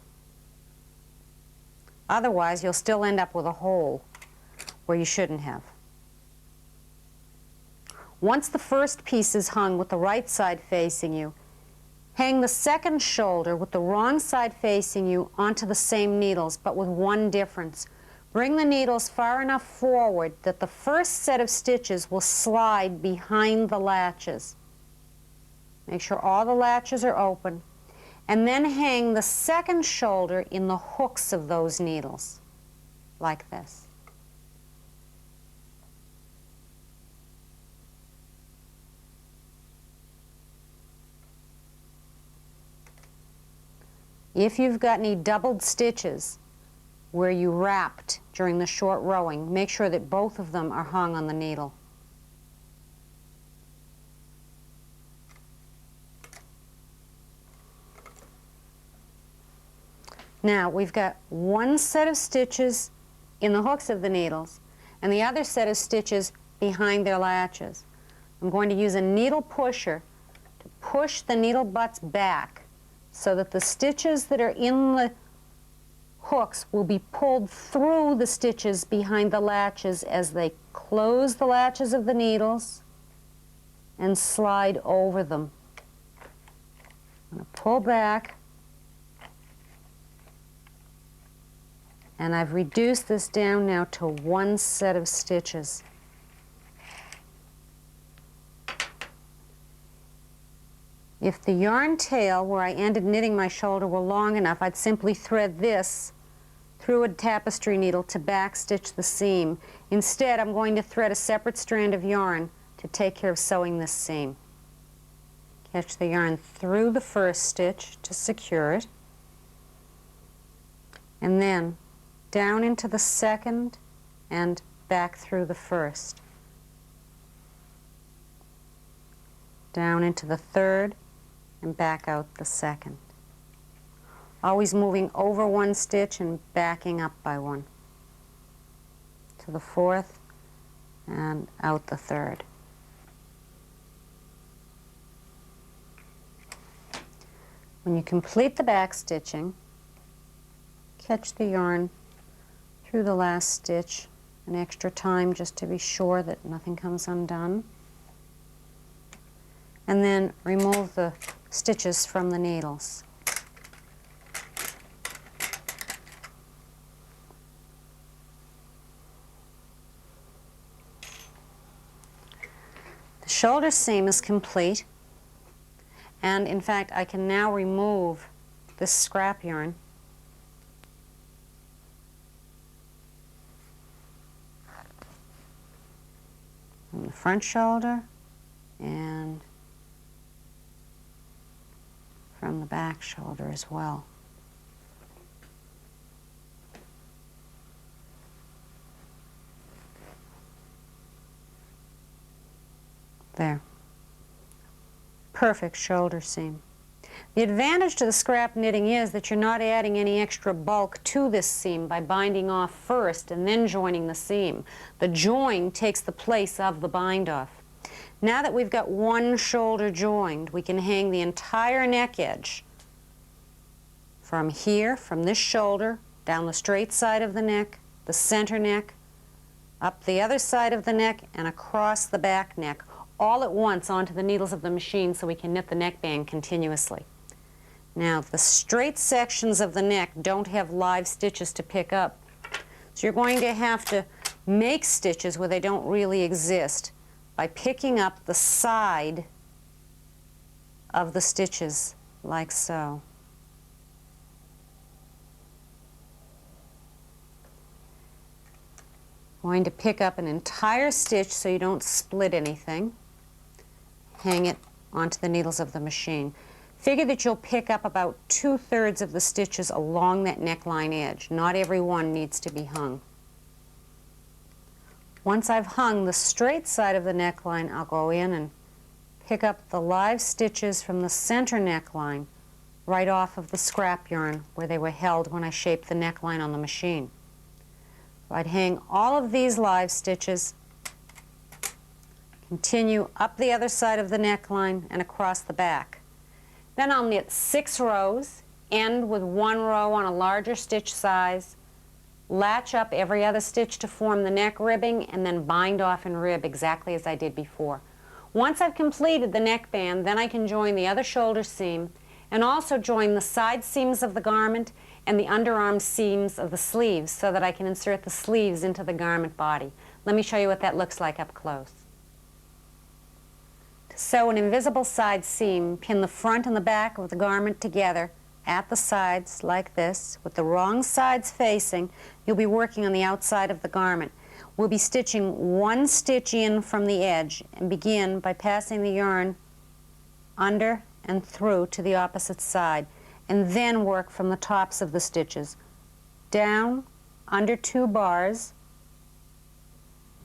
Otherwise, you'll still end up with a hole where you shouldn't have. Once the first piece is hung with the right side facing you, hang the second shoulder with the wrong side facing you onto the same needles, but with one difference. Bring the needles far enough forward that the first set of stitches will slide behind the latches. Make sure all the latches are open, and then hang the second shoulder in the hooks of those needles, like this. If you've got any doubled stitches where you wrapped during the short rowing, make sure that both of them are hung on the needle. Now we've got one set of stitches in the hooks of the needles and the other set of stitches behind their latches. I'm going to use a needle pusher to push the needle butts back so that the stitches that are in the hooks will be pulled through the stitches behind the latches as they close the latches of the needles and slide over them. I'm going to pull back, and I've reduced this down now to one set of stitches. If the yarn tail where I ended knitting my shoulder were long enough, I'd simply thread this through a tapestry needle to backstitch the seam. Instead, I'm going to thread a separate strand of yarn to take care of sewing this seam. Catch the yarn through the first stitch to secure it, and then down into the second and back through the first. Down into the third and back out the second. Always moving over one stitch and backing up by one. To the fourth and out the third. When you complete the back stitching, catch the yarn through the last stitch an extra time just to be sure that nothing comes undone. And then remove the stitches from the needles. The shoulder seam is complete, and in fact I can now remove this scrap yarn from the front shoulder and from the back shoulder as well. There. Perfect shoulder seam. The advantage to the scrap knitting is that you're not adding any extra bulk to this seam by binding off first and then joining the seam. The join takes the place of the bind off. Now that we've got one shoulder joined, we can hang the entire neck edge from here, from this shoulder, down the straight side of the neck, the center neck, up the other side of the neck, and across the back neck, all at once onto the needles of the machine so we can knit the neckband continuously. Now, the straight sections of the neck don't have live stitches to pick up, so you're going to have to make stitches where they don't really exist by picking up the side of the stitches, like so. Going to pick up an entire stitch so you don't split anything. Hang it onto the needles of the machine. Figure that you'll pick up about 2/3 of the stitches along that neckline edge. Not every one needs to be hung. Once I've hung the straight side of the neckline, I'll go in and pick up the live stitches from the center neckline right off of the scrap yarn where they were held when I shaped the neckline on the machine. So I'd hang all of these live stitches, continue up the other side of the neckline and across the back. Then I'll knit 6 rows, end with 1 row on a larger stitch size, latch up every other stitch to form the neck ribbing, and then bind off and rib exactly as I did before. Once I've completed the neckband, then I can join the other shoulder seam and also join the side seams of the garment and the underarm seams of the sleeves so that I can insert the sleeves into the garment body. Let me show you what that looks like up close. To sew an invisible side seam, pin the front and the back of the garment together at the sides like this, with the wrong sides facing. You'll be working on the outside of the garment. We'll be stitching 1 stitch in from the edge and begin by passing the yarn under and through to the opposite side, and then work from the tops of the stitches down under 2 bars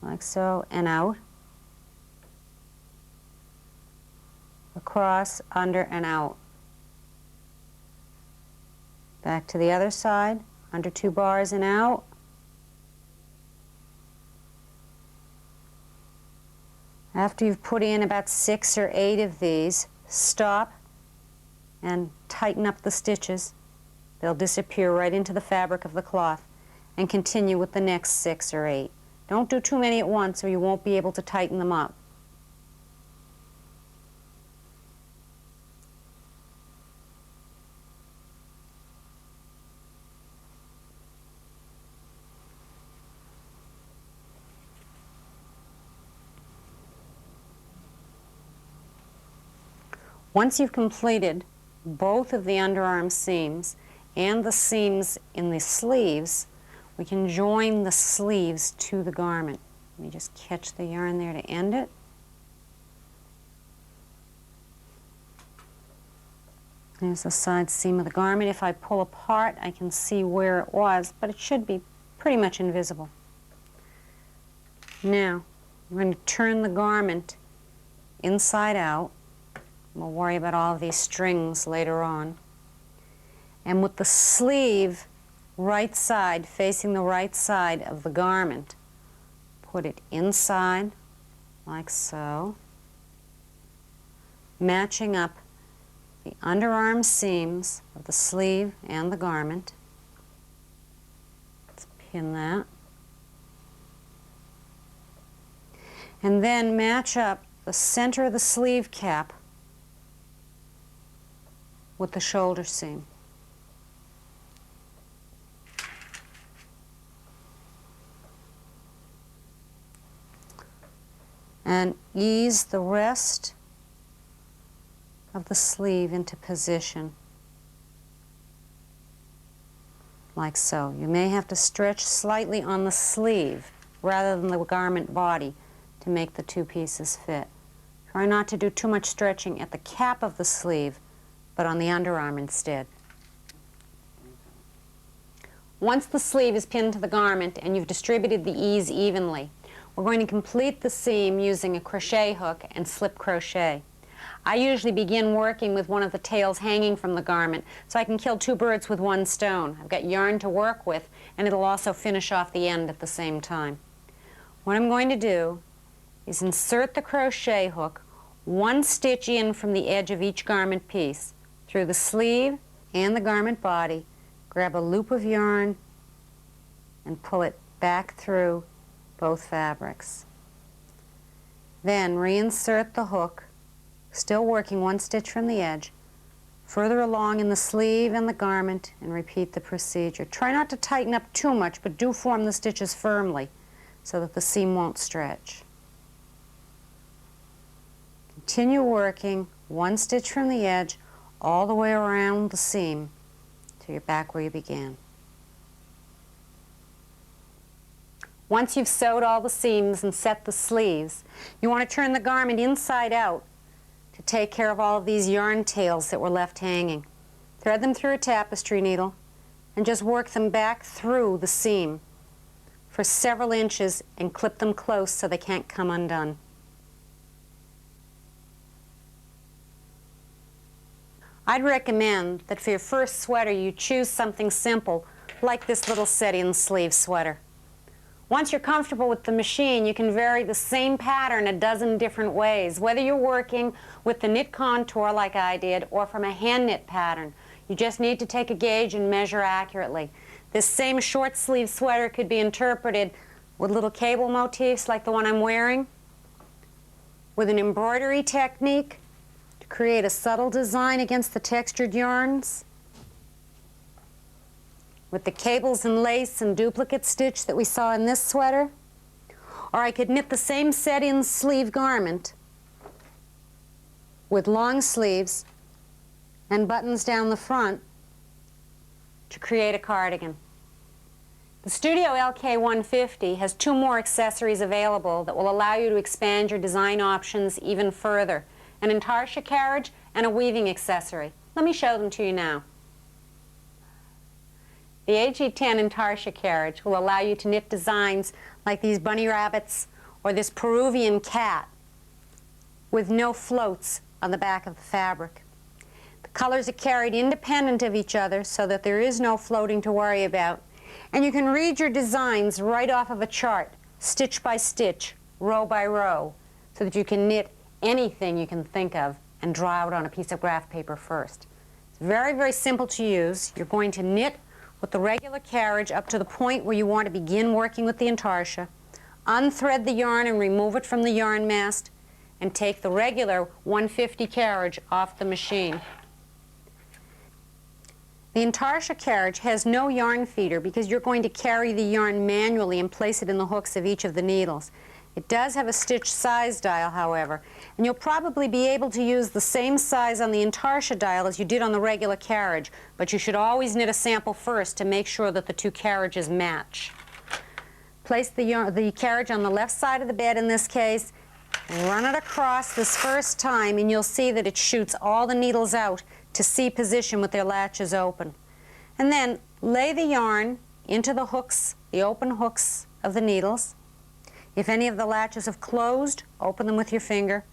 like so, and out, across, under, and out. Back to the other side, under 2 bars and out. After you've put in about 6 or 8 of these, stop and tighten up the stitches. They'll disappear right into the fabric of the cloth, and continue with the next 6 or 8. Don't do too many at once or you won't be able to tighten them up. Once you've completed both of the underarm seams and the seams in the sleeves, we can join the sleeves to the garment. Let me just catch the yarn there to end it. There's the side seam of the garment. If I pull apart, I can see where it was, but it should be pretty much invisible. Now, I'm going to turn the garment inside out. We'll worry about all of these strings later on. And with the sleeve right side facing the right side of the garment, put it inside like so, matching up the underarm seams of the sleeve and the garment. Let's pin that. And then match up the center of the sleeve cap with the shoulder seam. And ease the rest of the sleeve into position, like so. You may have to stretch slightly on the sleeve rather than the garment body to make the 2 pieces fit. Try not to do too much stretching at the cap of the sleeve, but on the underarm instead. Once the sleeve is pinned to the garment and you've distributed the ease evenly, we're going to complete the seam using a crochet hook and slip crochet. I usually begin working with one of the tails hanging from the garment so I can kill two birds with one stone. I've got yarn to work with, and it'll also finish off the end at the same time. What I'm going to do is insert the crochet hook one stitch in from the edge of each garment piece through the sleeve and the garment body, grab a loop of yarn and pull it back through both fabrics. Then reinsert the hook, still working one stitch from the edge, further along in the sleeve and the garment, and repeat the procedure. Try not to tighten up too much, but do form the stitches firmly so that the seam won't stretch. Continue working one stitch from the edge all the way around the seam till you're back where you began. Once you've sewed all the seams and set the sleeves, you want to turn the garment inside out to take care of all of these yarn tails that were left hanging. Thread them through a tapestry needle and just work them back through the seam for several inches and clip them close so they can't come undone. I'd recommend that for your first sweater you choose something simple like this little set-in sleeve sweater. Once you're comfortable with the machine, you can vary the same pattern a dozen different ways, whether you're working with the knit contour like I did or from a hand knit pattern. You just need to take a gauge and measure accurately. This same short sleeve sweater could be interpreted with little cable motifs like the one I'm wearing, with an embroidery technique to create a subtle design against the textured yarns, with the cables and lace and duplicate stitch that we saw in this sweater. Or I could knit the same set-in sleeve garment with long sleeves and buttons down the front to create a cardigan. The Studio LK150 has two more accessories available that will allow you to expand your design options even further: an intarsia carriage and a weaving accessory. Let me show them to you now. The AG10 intarsia carriage will allow you to knit designs like these bunny rabbits or this Peruvian cat with no floats on the back of the fabric. The colors are carried independent of each other so that there is no floating to worry about. And you can read your designs right off of a chart, stitch by stitch, row by row, so that you can knit anything you can think of and draw out on a piece of graph paper first. It's very, very simple to use. You're going to knit with the regular carriage up to the point where you want to begin working with the intarsia, unthread the yarn and remove it from the yarn mast, and take the regular 150 carriage off the machine. The intarsia carriage has no yarn feeder because you're going to carry the yarn manually and place it in the hooks of each of the needles. It does have a stitch size dial, however, and you'll probably be able to use the same size on the intarsia dial as you did on the regular carriage, but you should always knit a sample first to make sure that the two carriages match. Place the carriage on the left side of the bed in this case, run it across this first time, and you'll see that it shoots all the needles out to C position with their latches open. And then lay the yarn into the hooks, the open hooks of the needles. If any of the latches have closed, open them with your finger.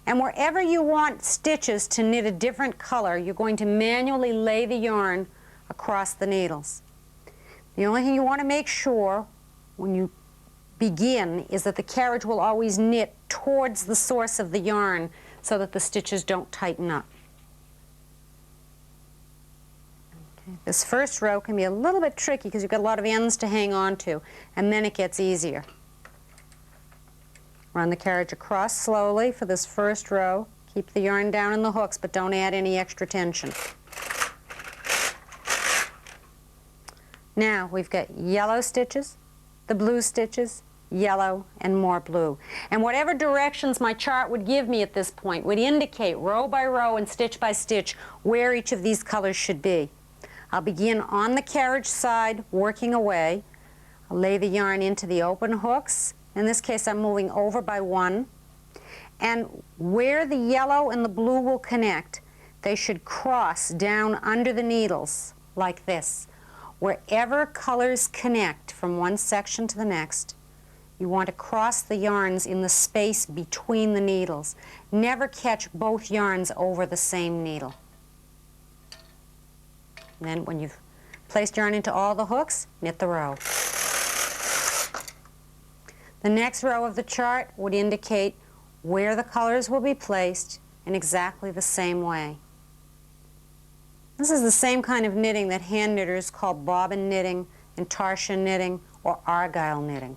And wherever you want stitches to knit a different color, you're going to manually lay the yarn across the needles. The only thing you want to make sure when you begin is that the carriage will always knit towards the source of the yarn so that the stitches don't tighten up. Okay. This first row can be a little bit tricky because you've got a lot of ends to hang on to, and then it gets easier. Run the carriage across slowly for this first row. Keep the yarn down in the hooks, but don't add any extra tension. Now we've got yellow stitches, the blue stitches, yellow, and more blue. And whatever directions my chart would give me at this point would indicate row by row and stitch by stitch where each of these colors should be. I'll begin on the carriage side, working away. I'll lay the yarn into the open hooks. In this case, I'm moving over by one. And where the yellow and the blue will connect, they should cross down under the needles like this. Wherever colors connect from one section to the next, you want to cross the yarns in the space between the needles. Never catch both yarns over the same needle. And then when you've placed yarn into all the hooks, knit the row. The next row of the chart would indicate where the colors will be placed in exactly the same way. This is the same kind of knitting that hand knitters call bobbin knitting, intarsia knitting, or argyle knitting.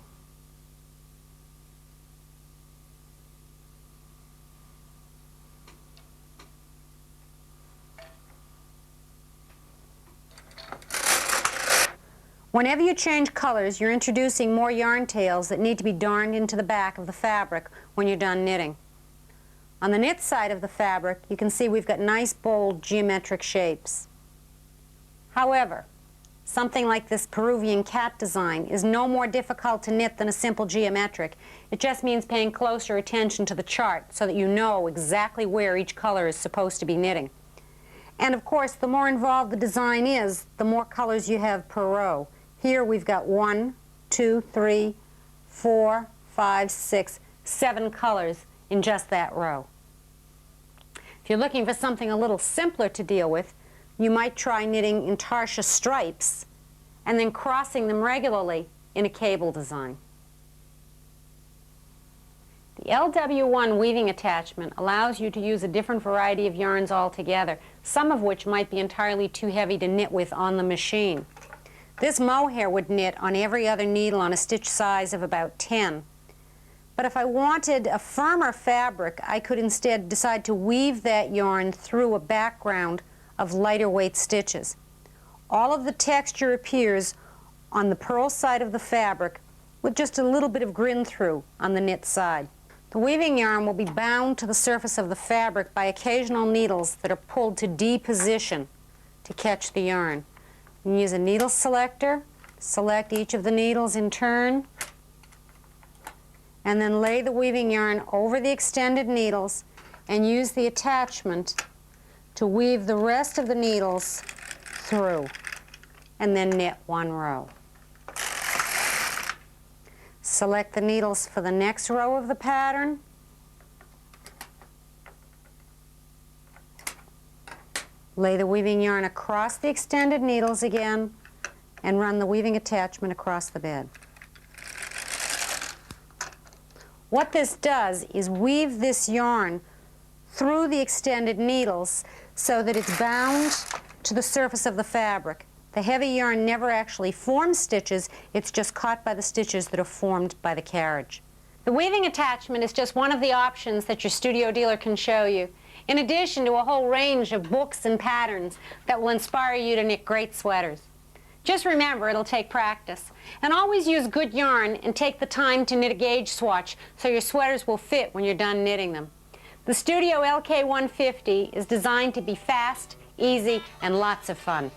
Whenever you change colors, you're introducing more yarn tails that need to be darned into the back of the fabric when you're done knitting. On the knit side of the fabric, you can see we've got nice, bold, geometric shapes. However, something like this Peruvian cat design is no more difficult to knit than a simple geometric. It just means paying closer attention to the chart so that you know exactly where each color is supposed to be knitting. And of course, the more involved the design is, the more colors you have per row. Here we've got 1, 2, 3, 4, 5, 6, 7 colors in just that row. If you're looking for something a little simpler to deal with, you might try knitting intarsia stripes and then crossing them regularly in a cable design. The LW1 weaving attachment allows you to use a different variety of yarns altogether, some of which might be entirely too heavy to knit with on the machine. This mohair would knit on every other needle on a stitch size of about 10. But if I wanted a firmer fabric, I could instead decide to weave that yarn through a background of lighter weight stitches. All of the texture appears on the purl side of the fabric with just a little bit of grin through on the knit side. The weaving yarn will be bound to the surface of the fabric by occasional needles that are pulled to D position to catch the yarn. You can use a needle selector, select each of the needles in turn, and then lay the weaving yarn over the extended needles and use the attachment to weave the rest of the needles through, and then knit one row. Select the needles for the next row of the pattern. Lay the weaving yarn across the extended needles again and run the weaving attachment across the bed. What this does is weave this yarn through the extended needles so that it's bound to the surface of the fabric. The heavy yarn never actually forms stitches, it's just caught by the stitches that are formed by the carriage. The weaving attachment is just one of the options that your studio dealer can show you, in addition to a whole range of books and patterns that will inspire you to knit great sweaters. Just remember, it'll take practice. And always use good yarn and take the time to knit a gauge swatch so your sweaters will fit when you're done knitting them. The Studio LK150 is designed to be fast, easy, and lots of fun.